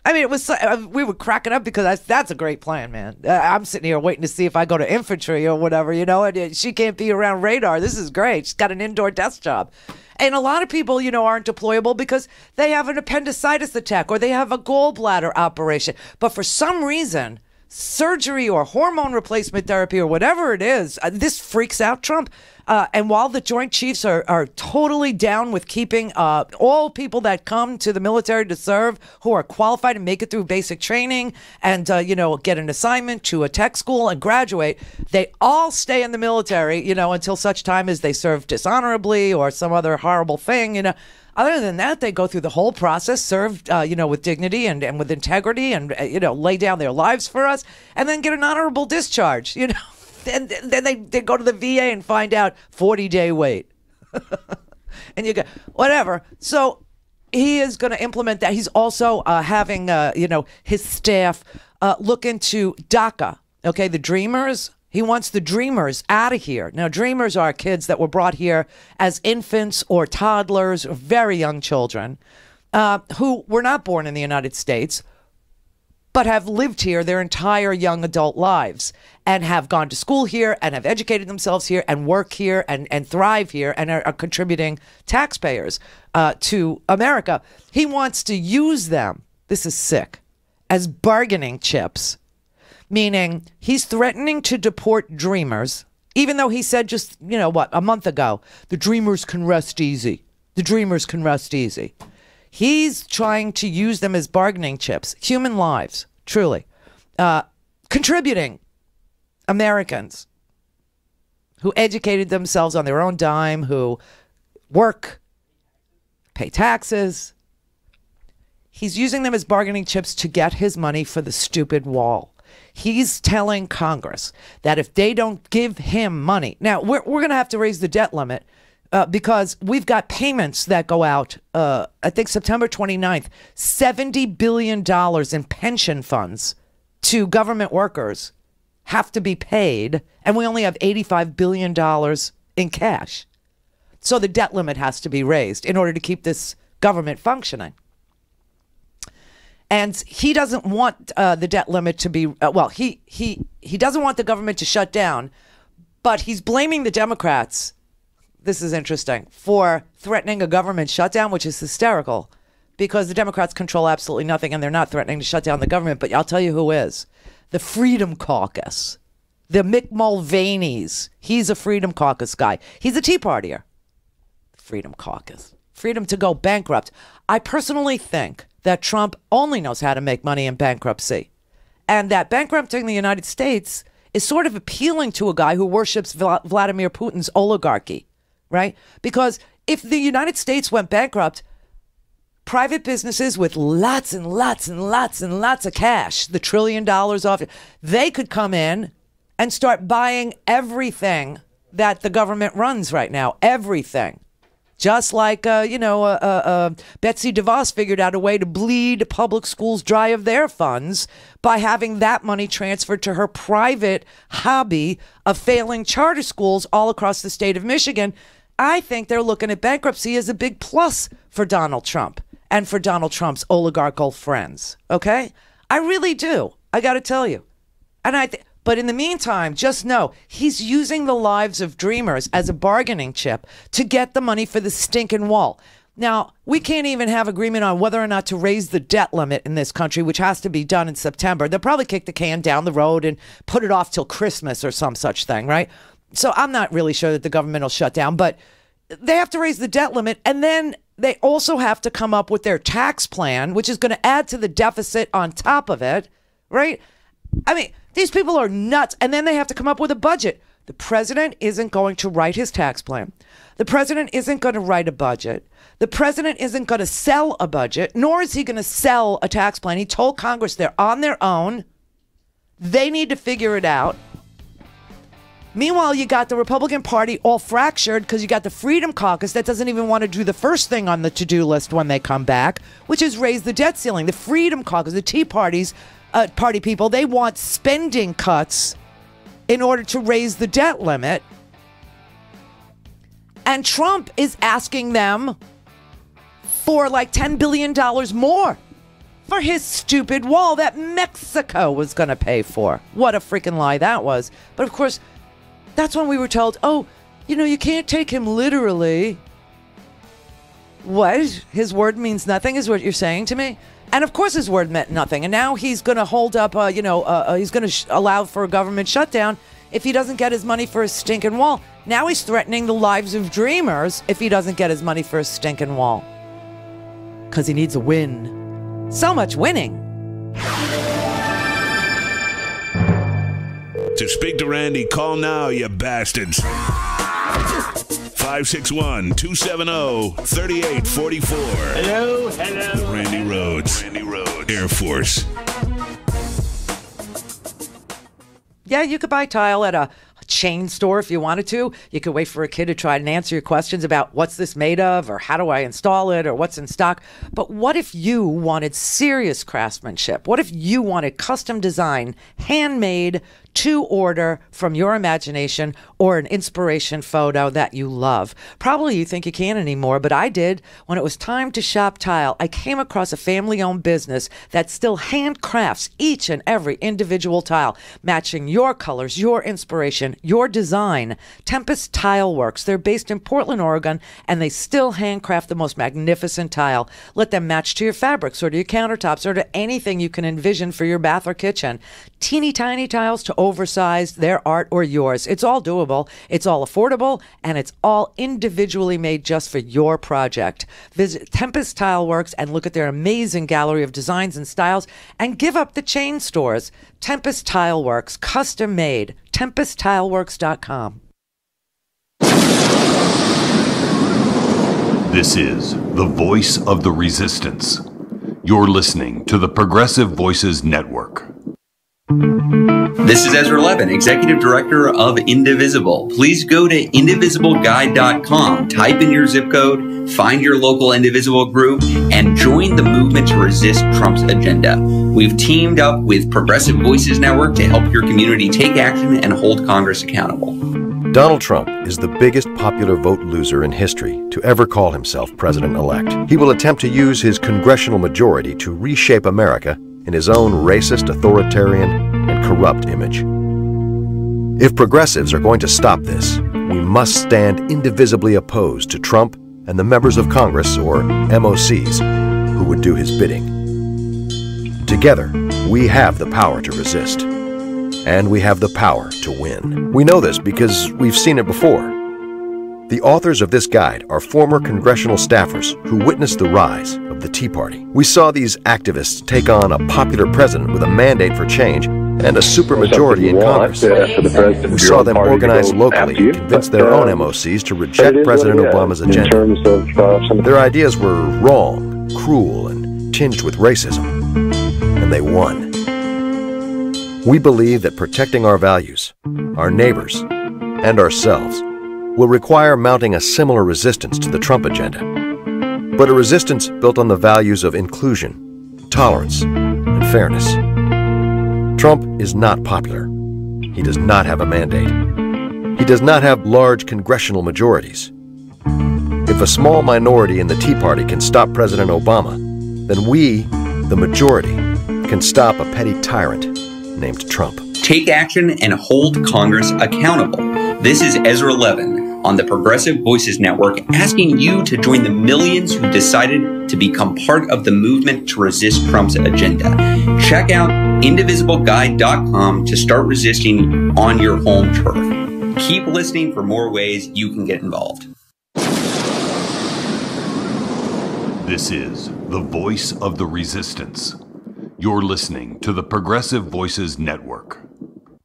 I mean, it was we were cracking up because that's a great plan, man. I'm sitting here waiting to see if I go to infantry or whatever, and she can't be around radar. This is great. She's got an indoor desk job. And a lot of people, aren't deployable because they have an appendicitis attack or they have a gallbladder operation. But for some reason, surgery or hormone replacement therapy or whatever it is, this freaks out Trump. And while the Joint Chiefs are totally down with keeping all people that come to the military to serve who are qualified and make it through basic training and, get an assignment to a tech school and graduate, they all stay in the military, until such time as they serve dishonorably or some other horrible thing, Other than that, they go through the whole process, serve, with dignity and with integrity and, lay down their lives for us and then get an honorable discharge, And then they go to the VA and find out 40-day wait. And you go, whatever. So he is going to implement that. He's also having, his staff look into DACA. Okay, the Dreamers. He wants the Dreamers out of here. Now, Dreamers are kids that were brought here as infants or toddlers or very young children who were not born in the United States, but have lived here their entire young adult lives and have gone to school here and have educated themselves here and work here and thrive here and are contributing taxpayers to America. He wants to use them, this is sick, as bargaining chips, meaning he's threatening to deport Dreamers, even though he said just, a month ago, the Dreamers can rest easy. The Dreamers can rest easy. He's trying to use them as bargaining chips, human lives, truly, contributing Americans who educated themselves on their own dime, who work, pay taxes. He's using them as bargaining chips to get his money for the stupid wall. He's telling Congress that if they don't give him money, now we're going to have to raise the debt limit. Because we've got payments that go out, I think September 29th, $70 billion in pension funds to government workers have to be paid, and we only have $85 billion in cash. So the debt limit has to be raised in order to keep this government functioning. And he doesn't want the debt limit to be, he doesn't want the government to shut down, but he's blaming the Democrats, this is interesting, for threatening a government shutdown, which is hysterical, because the Democrats control absolutely nothing and they're not threatening to shut down the government. But I'll tell you who is. The Freedom Caucus. The Mick Mulvaney's. He's a Freedom Caucus guy. He's a Tea Partier. Freedom Caucus. Freedom to go bankrupt. I personally think that Trump only knows how to make money in bankruptcy. And that bankrupting the United States is sort of appealing to a guy who worships Vladimir Putin's oligarchy, right? Because if the United States went bankrupt, private businesses with lots and lots and lots and lots of cash, the $1 trillion off, they could come in and start buying everything that the government runs right now. Everything. Just like, Betsy DeVos figured out a way to bleed public schools dry of their funds by having that money transferred to her private hobby of failing charter schools all across the state of Michigan. I think they're looking at bankruptcy as a big plus for Donald Trump and for Donald Trump's oligarchical friends. Okay? I really do. I got to tell you. And but in the meantime, just know he's using the lives of dreamers as a bargaining chip to get the money for the stinking wall. Now, we can't even have agreement on whether or not to raise the debt limit in this country, which has to be done in September. They'll probably kick the can down the road and put it off till Christmas or some such thing, right? So I'm not really sure that the government will shut down, but they have to raise the debt limit. And then they also have to come up with their tax plan, which is going to add to the deficit on top of it, right? I mean, these people are nuts. And then they have to come up with a budget. The president isn't going to write his tax plan. The president isn't going to write a budget. The president isn't going to sell a budget, nor is he going to sell a tax plan. He told Congress they're on their own. They need to figure it out. Meanwhile, you got the Republican Party all fractured because you got the Freedom Caucus that doesn't even want to do the first thing on the to-do list when they come back, which is raise the debt ceiling. The Freedom Caucus, the Tea Party people, they want spending cuts in order to raise the debt limit. And Trump is asking them for like $10 billion more for his stupid wall that Mexico was going to pay for. What a freaking lie that was. But of course, that's when we were told, oh, you know, you can't take him literally. What? His word means nothing is what you're saying to me? And of course his word meant nothing. And now he's going to hold up, he's going to allow for a government shutdown if he doesn't get his money for his stinking wall. Now he's threatening the lives of dreamers if he doesn't get his money for his stinking wall. Because he needs a win. So much winning. To speak to Randi, call now, you bastards. 561-270-3844. Hello. The Randi Rhodes Air Force. Yeah, you could buy tile at a chain store if you wanted to. You could wait for a kid to try and answer your questions about what's this made of, or how do I install it, or what's in stock. But what if you wanted serious craftsmanship? What if you wanted custom design, handmade, to order from your imagination, or an inspiration photo that you love? Probably you think you can't anymore, but I did. When it was time to shop tile, I came across a family-owned business that still handcrafts each and every individual tile, matching your colors, your inspiration, your design. Tempest Tile Works. They're based in Portland, Oregon, and they still handcraft the most magnificent tile. Let them match to your fabrics or to your countertops or to anything you can envision for your bath or kitchen. Teeny tiny tiles to oversized, their art or yours. It's all doable, it's all affordable, and it's all individually made just for your project. Visit Tempest Tile Works and look at their amazing gallery of designs and styles, and give up the chain stores. Tempest Tile Works, custom made. TempestTileWorks.com. This is the voice of the resistance. You're listening to the Progressive Voices Network. This is Ezra Levin, Executive Director of Indivisible. Please go to indivisibleguide.com, type in your zip code, find your local Indivisible group, and join the movement to resist Trump's agenda. We've teamed up with Progressive Voices Network to help your community take action and hold Congress accountable. Donald Trump is the biggest popular vote loser in history to ever call himself president-elect. He will attempt to use his congressional majority to reshape America in his own racist, authoritarian, and corrupt image. If progressives are going to stop this, we must stand indivisibly opposed to Trump and the members of Congress, or MOCs, who would do his bidding. Together, we have the power to resist. And we have the power to win. We know this because we've seen it before. The authors of this guide are former congressional staffers who witnessed the rise of the Tea Party. We saw these activists take on a popular president with a mandate for change and a supermajority in Congress. We saw them organize locally and convince their own MOCs to reject President Obama's agenda. Their ideas were wrong, cruel, and tinged with racism. And they won. We believe that protecting our values, our neighbors, and ourselves will require mounting a similar resistance to the Trump agenda, but a resistance built on the values of inclusion, tolerance, and fairness. Trump is not popular. He does not have a mandate. He does not have large congressional majorities. If a small minority in the Tea Party can stop President Obama, then we, the majority, can stop a petty tyrant named Trump. Take action and hold Congress accountable. This is Ezra Levin on the Progressive Voices Network, asking you to join the millions who decided to become part of the movement to resist Trump's agenda. Check out indivisibleguide.com to start resisting on your home turf. Keep listening for more ways you can get involved. This is the voice of the resistance. You're listening to the Progressive Voices Network.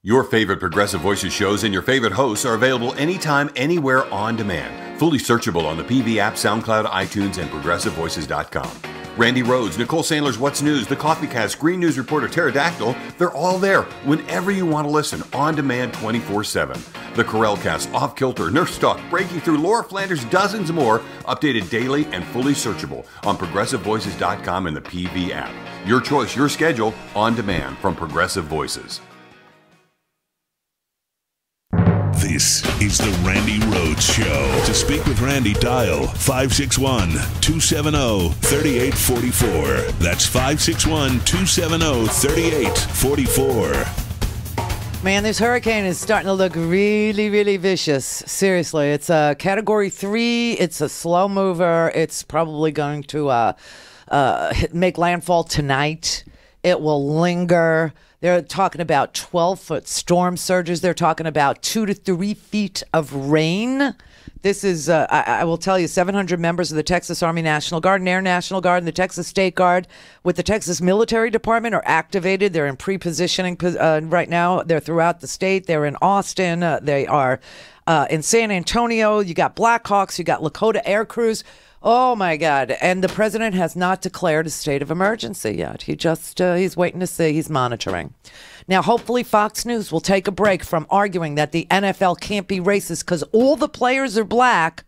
Your favorite Progressive Voices shows and your favorite hosts are available anytime, anywhere, on demand. Fully searchable on the PV app, SoundCloud, iTunes, and ProgressiveVoices.com. Randi Rhodes, Nicole Sandler's What's News, The Coffee Cast, Green News Reporter, Pterodactyl, they're all there whenever you want to listen, on demand 24/7. The Corel Cast, Off Kilter, Nurse Talk, Breaking Through, Laura Flanders, dozens more, updated daily and fully searchable on ProgressiveVoices.com and the PV app. Your choice, your schedule, on demand from Progressive Voices. This is the Randi Rhodes Show. To speak with Randi, dial 561-270-3844. That's 561-270-3844. Man, this hurricane is starting to look really, really vicious. Seriously, it's a Category 3. It's a slow mover. It's probably going to make landfall tonight. It will linger. They're talking about 12-foot storm surges. They're talking about 2 to 3 feet of rain. This is, I will tell you, 700 members of the Texas Army National Guard and Air National Guard and the Texas State Guard with the Texas Military Department are activated. They're in pre-positioning right now. They're throughout the state. They're in Austin. They are in San Antonio. You got Blackhawks. You got Lakota Air Crews. Oh, my God. And the president has not declared a state of emergency yet. He just, he's waiting to see. He's monitoring. Now, hopefully Fox News will take a break from arguing that the NFL can't be racist because all the players are black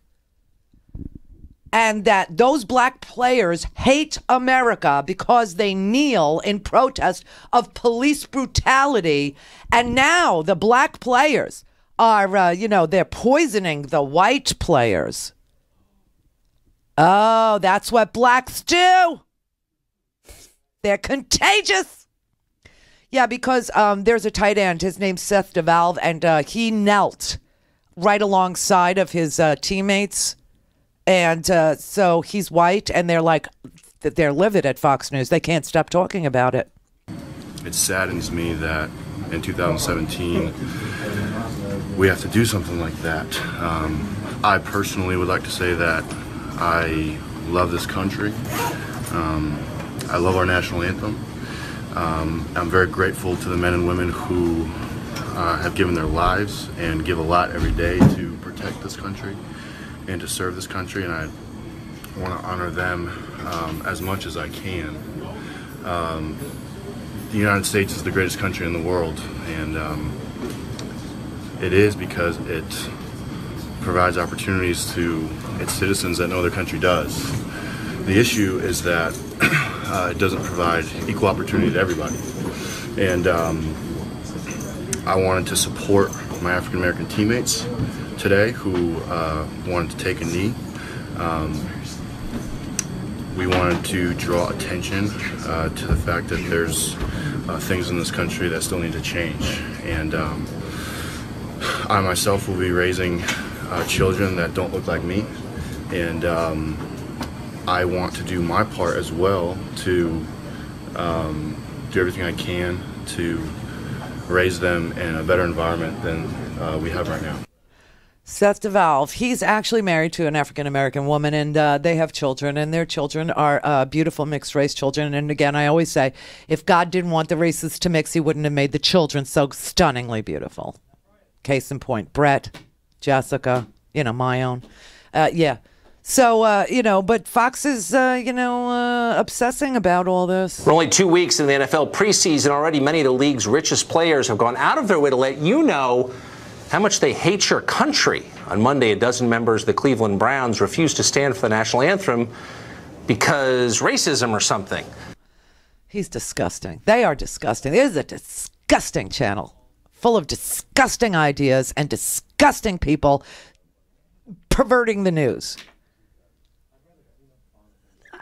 and that those black players hate America because they kneel in protest of police brutality. And now the black players are, they're poisoning the white players. Oh, that's what blacks do. They're contagious. Yeah, because there's a tight end. His name's Seth DeValve, and he knelt right alongside of his teammates. And so he's white, and they're livid at Fox News. They can't stop talking about it. It saddens me that in 2017 we have to do something like that. I personally would like to say that I love this country. I love our national anthem. I'm very grateful to the men and women who have given their lives and give a lot every day to protect this country and to serve this country, and I want to honor them as much as I can. The United States is the greatest country in the world, and it is because it provides opportunities to its citizens that no other country does. The issue is that it doesn't provide equal opportunity to everybody. And I wanted to support my African American teammates today who wanted to take a knee. We wanted to draw attention to the fact that there's things in this country that still need to change. And I myself will be raising children that don't look like me, and I want to do my part as well to do everything I can to raise them in a better environment than we have right now. Seth DeValve, he's actually married to an African-American woman, and they have children, and their children are beautiful mixed-race children. And again, I always say, if God didn't want the races to mix, he wouldn't have made the children so stunningly beautiful. Case in point, Brett, Jessica, my own. Yeah. So, but Fox is, obsessing about all this. We're only 2 weeks in the NFL preseason. Already many of the league's richest players have gone out of their way to let you know how much they hate your country. On Monday, a dozen members of the Cleveland Browns refused to stand for the national anthem because racism or something. He's disgusting. They are disgusting. This is a disgusting channel full of disgusting ideas and disgusting people perverting the news.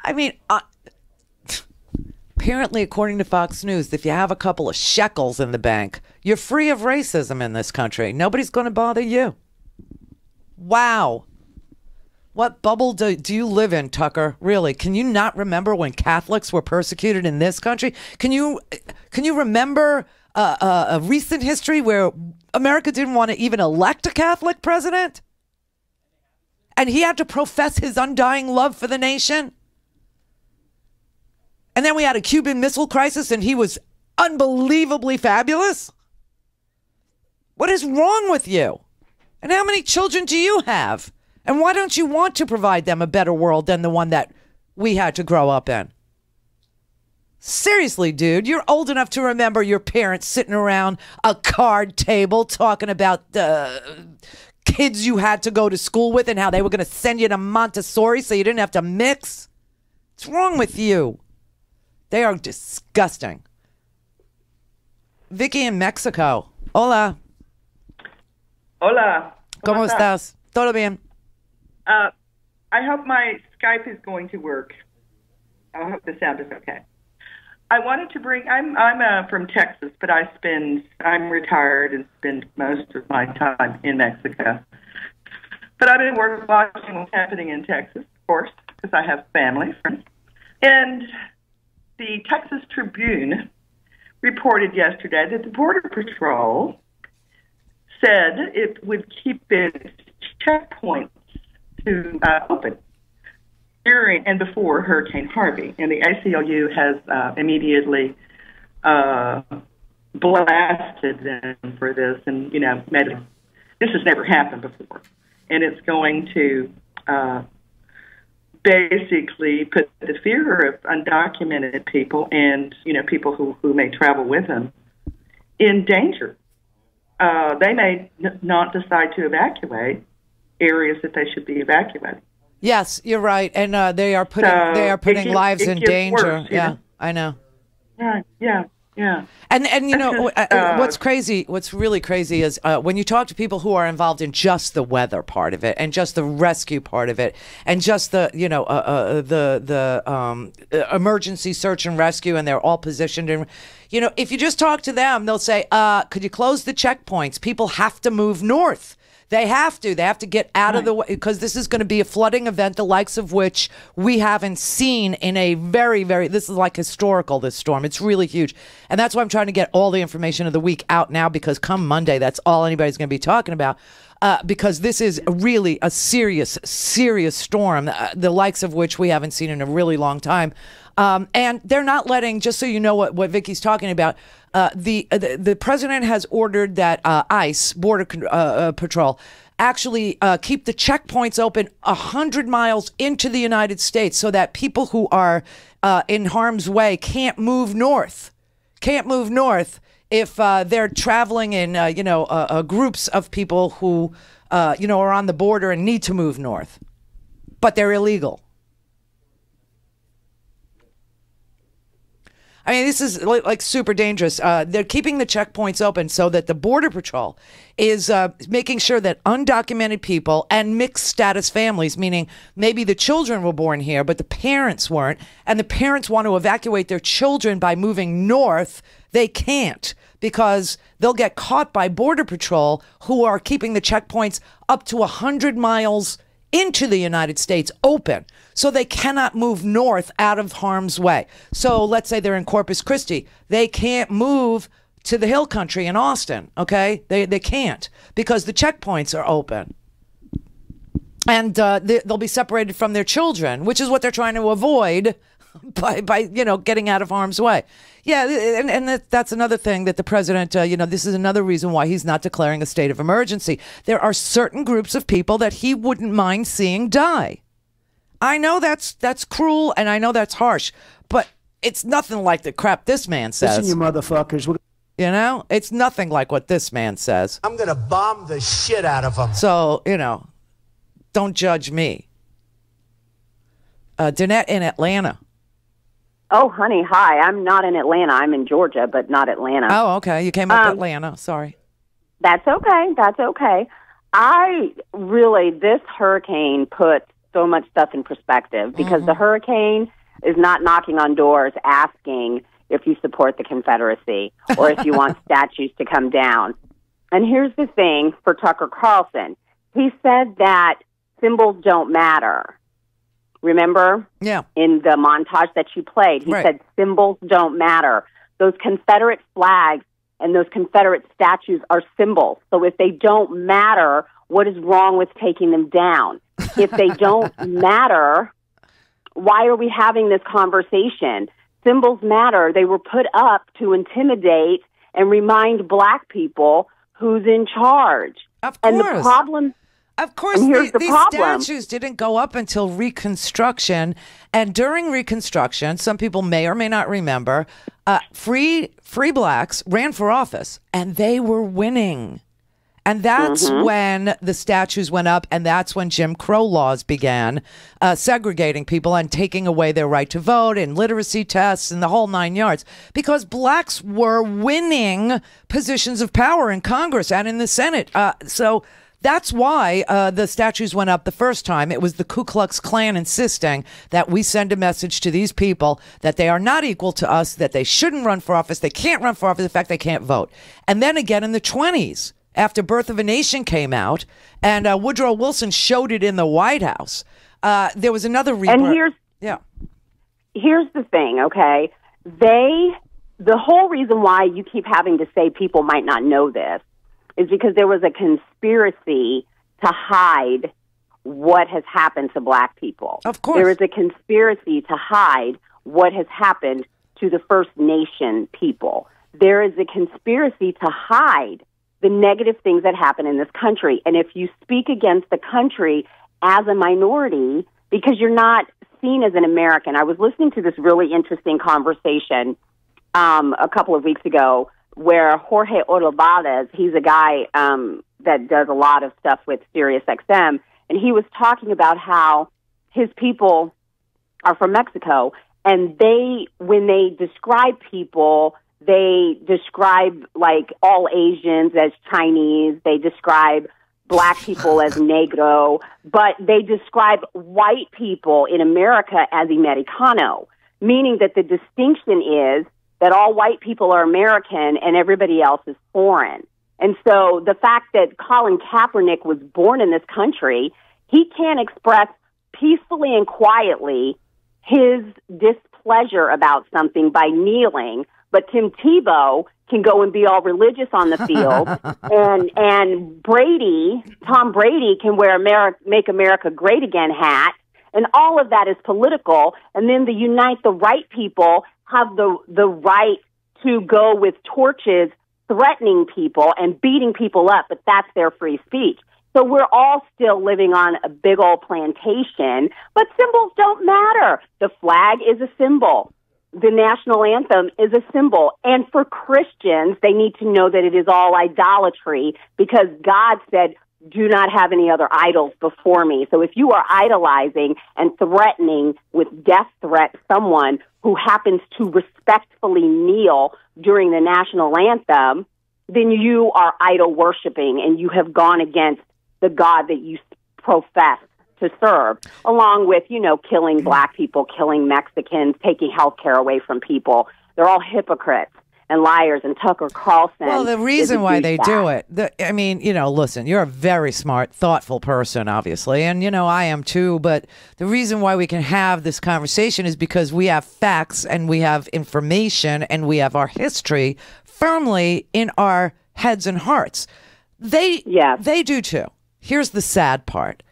I mean, apparently, according to Fox News, if you have a couple of shekels in the bank, you're free of racism in this country. Nobody's going to bother you. Wow. What bubble do you live in, Tucker? Really? Can you not remember when Catholics were persecuted in this country? Can you remember a recent history where America didn't want to even elect a Catholic president? And he had to profess his undying love for the nation? And then we had a Cuban Missile Crisis and he was unbelievably fabulous? What is wrong with you? And how many children do you have? And why don't you want to provide them a better world than the one that we had to grow up in? Seriously, dude, you're old enough to remember your parents sitting around a card table talking about the kids you had to go to school with and how they were going to send you to Montessori so you didn't have to mix. What's wrong with you? They are disgusting. Vicky in Mexico. Hola. Hola. ¿Cómo estás? Todo bien. I hope my Skype is going to work. I hope the sound is okay. I wanted to bring. I'm from Texas, but I'm retired and spend most of my time in Mexico. But I've been watching what's happening in Texas, of course, because I have family, friends. And the Texas Tribune reported yesterday that the Border Patrol said it would keep its checkpoints to open during and before Hurricane Harvey, and the ACLU has immediately blasted them for this, and this has never happened before, and it's going to basically put the fear of undocumented people and people who may travel with them in danger. They may not decide to evacuate areas that they should be evacuating. Yes, you're right, and they are putting lives in danger. Worse, I know. Right. Yeah. And what's crazy, what's really crazy is when you talk to people who are involved in just the weather part of it, and just the rescue part of it, and just the emergency search and rescue, and they're all positioned in. If you just talk to them, they'll say, "Could you close the checkpoints? People have to move north." They have to get out of the way, because this is going to be a flooding event, the likes of which we haven't seen in a very, very, this is like historical, this storm. It's really huge. And that's why I'm trying to get all the information of the week out now, because come Monday, that's all anybody's going to be talking about. Because this is really a serious, serious storm, the likes of which we haven't seen in a really long time. And they're not letting, just so you know what Vicky's talking about, the president has ordered that ICE, Border Patrol, actually keep the checkpoints open 100 miles into the United States so that people who are in harm's way can't move north. If they're traveling in, groups of people who, are on the border and need to move north, but they're illegal. I mean, this is like super dangerous. They're keeping the checkpoints open so that the Border Patrol is making sure that undocumented people and mixed status families, meaning maybe the children were born here, but the parents weren't, and the parents want to evacuate their children by moving north, they can't, because they'll get caught by Border Patrol, who are keeping the checkpoints up to 100 miles into the United States open, so they cannot move north out of harm's way. So let's say they're in Corpus Christi. They can't move to the hill country in Austin, okay? They can't because the checkpoints are open. And they'll be separated from their children, which is what they're trying to avoid by getting out of harm's way. Yeah, and that's another thing that the president, this is another reason why he's not declaring a state of emergency. There are certain groups of people that he wouldn't mind seeing die. I know that's cruel, and I know that's harsh, but it's nothing like the crap this man says. Listen, you motherfuckers. It's nothing like what this man says. I'm going to bomb the shit out of them. So, don't judge me. Danette in Atlanta. Oh, honey, hi. I'm not in Atlanta. I'm in Georgia, but not Atlanta. Oh, okay. You came up Atlanta. Sorry. That's okay. That's okay. This hurricane put so much stuff in perspective because the hurricane is not knocking on doors asking if you support the Confederacy or if you want statues to come down. And here's the thing for Tucker Carlson. He said that symbols don't matter. Remember? Yeah. In the montage that you played, he said symbols don't matter. Those Confederate flags and those Confederate statues are symbols. So if they don't matter, what is wrong with taking them down? If they don't matter, why are we having this conversation? Symbols matter. They were put up to intimidate and remind black people who's in charge. Of course. And the problem... Of course, these statues didn't go up until Reconstruction. And during Reconstruction, some people may or may not remember, free blacks ran for office, and they were winning. And that's when the statues went up, and that's when Jim Crow laws began, segregating people and taking away their right to vote and literacy tests and the whole 9 yards, because blacks were winning positions of power in Congress and in the Senate. So that's why the statues went up the first time. It was the Ku Klux Klan insisting that we send a message to these people that they are not equal to us, that they shouldn't run for office, they can't run for office, in fact, they can't vote. And then again in the 20s, after Birth of a Nation came out, and Woodrow Wilson showed it in the White House, there was another rebirth. And here's the thing, okay? The whole reason why you keep having to say people might not know this is because there was a conspiracy to hide what has happened to black people. Of course. There is a conspiracy to hide what has happened to the First Nation people. There is a conspiracy to hide the negative things that happen in this country. And if you speak against the country as a minority, because you're not seen as an American. I was listening to this really interesting conversation a couple of weeks ago where Jorge Olivares, he's a guy that does a lot of stuff with SiriusXM, and he was talking about how his people are from Mexico, and when they describe people, they describe like all Asians as Chinese, they describe black people as negro, but they describe white people in America as Americano, meaning that the distinction is that all white people are American and everybody else is foreign. And so the fact that Colin Kaepernick was born in this country, he can't express peacefully and quietly his displeasure about something by kneeling, but Tim Tebow can go and be all religious on the field, and Tom Brady can wear Make America Great Again hat, and all of that is political. And then the Unite the Right people have the right to go with torches threatening people and beating people up, but that's their free speech. So we're all still living on a big old plantation, but symbols don't matter. The flag is a symbol. The national anthem is a symbol. And for Christians, they need to know that it is all idolatry because God said, do not have any other idols before me. So if you are idolizing and threatening with death threat someone who happens to respectfully kneel during the national anthem, then you are idol worshiping and you have gone against the God that you profess to serve, along with, killing black people, killing Mexicans, taking health care away from people. They're all hypocrites. and liars and Tucker Carlson. Well, the reason why they do it, I mean, listen, you're a very smart, thoughtful person, obviously, and, I am too, but the reason why we can have this conversation is because we have facts and we have information and we have our history firmly in our heads and hearts. They do too. Here's the sad part.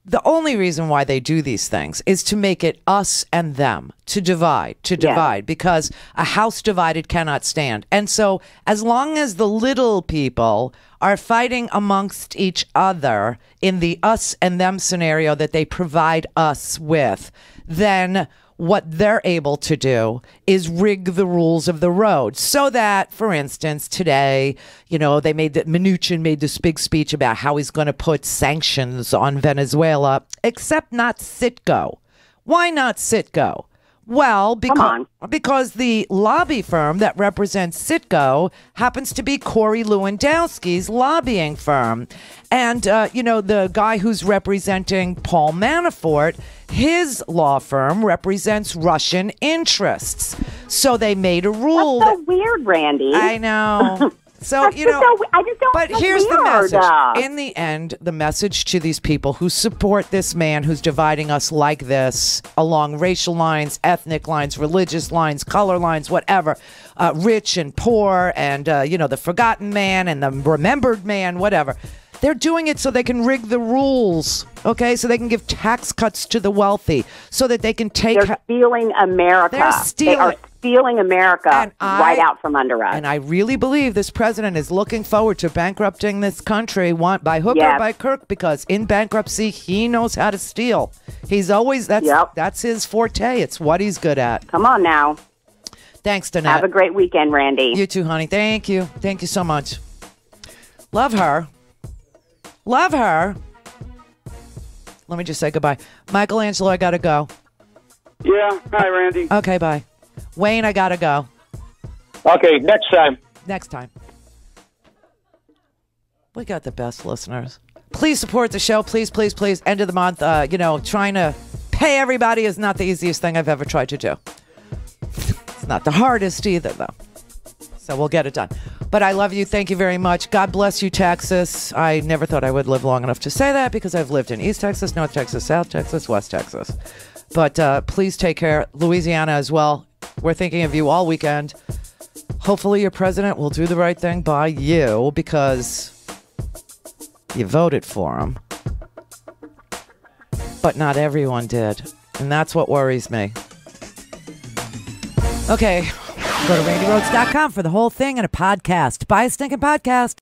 The only reason why they do these things is to make it us and them, to divide, because a house divided cannot stand. And so as long as the little people are fighting amongst each other in the us and them scenario that they provide us with, then what they're able to do is rig the rules of the road so that, for instance, today, Mnuchin made this big speech about how he's going to put sanctions on Venezuela, except not Citgo. Why not Citgo? Well, because the lobby firm that represents Citgo happens to be Corey Lewandowski's lobbying firm. And, the guy who's representing Paul Manafort, his law firm represents Russian interests. So they made a rule. That's so weird, Randy. I know. So, I just don't. But here's the message. In the end, the message to these people who support this man who's dividing us like this along racial lines, ethnic lines, religious lines, color lines, whatever, rich and poor, and, the forgotten man and the remembered man, whatever. They're doing it so they can rig the rules, okay? So they can give tax cuts to the wealthy, so that they can take... They're stealing America. They are stealing America right out from under us. And I really believe this president is looking forward to bankrupting this country by hook or by crook, because in bankruptcy, he knows how to steal. He's always... That's his forte. It's what he's good at. Come on now. Thanks, Danette. Have a great weekend, Randy. You too, honey. Thank you. Thank you so much. Love her. Love her. Let me just say goodbye. Michelangelo, I gotta go. Yeah. Hi, Randy. Okay, bye. Wayne, I gotta go. Okay, next time. Next time. We got the best listeners. Please support the show. Please, please, please. End of the month. Trying to pay everybody is not the easiest thing I've ever tried to do. It's not the hardest either, though. So we'll get it done. But I love you. Thank you very much. God bless you, Texas. I never thought I would live long enough to say that, because I've lived in East Texas, North Texas, South Texas, West Texas. But please take care. Louisiana as well. We're thinking of you all weekend. Hopefully your president will do the right thing by you, because you voted for him. But not everyone did. And that's what worries me. Okay. Go to RandiRhodes.com for the whole thing and a podcast. Buy a stinking podcast.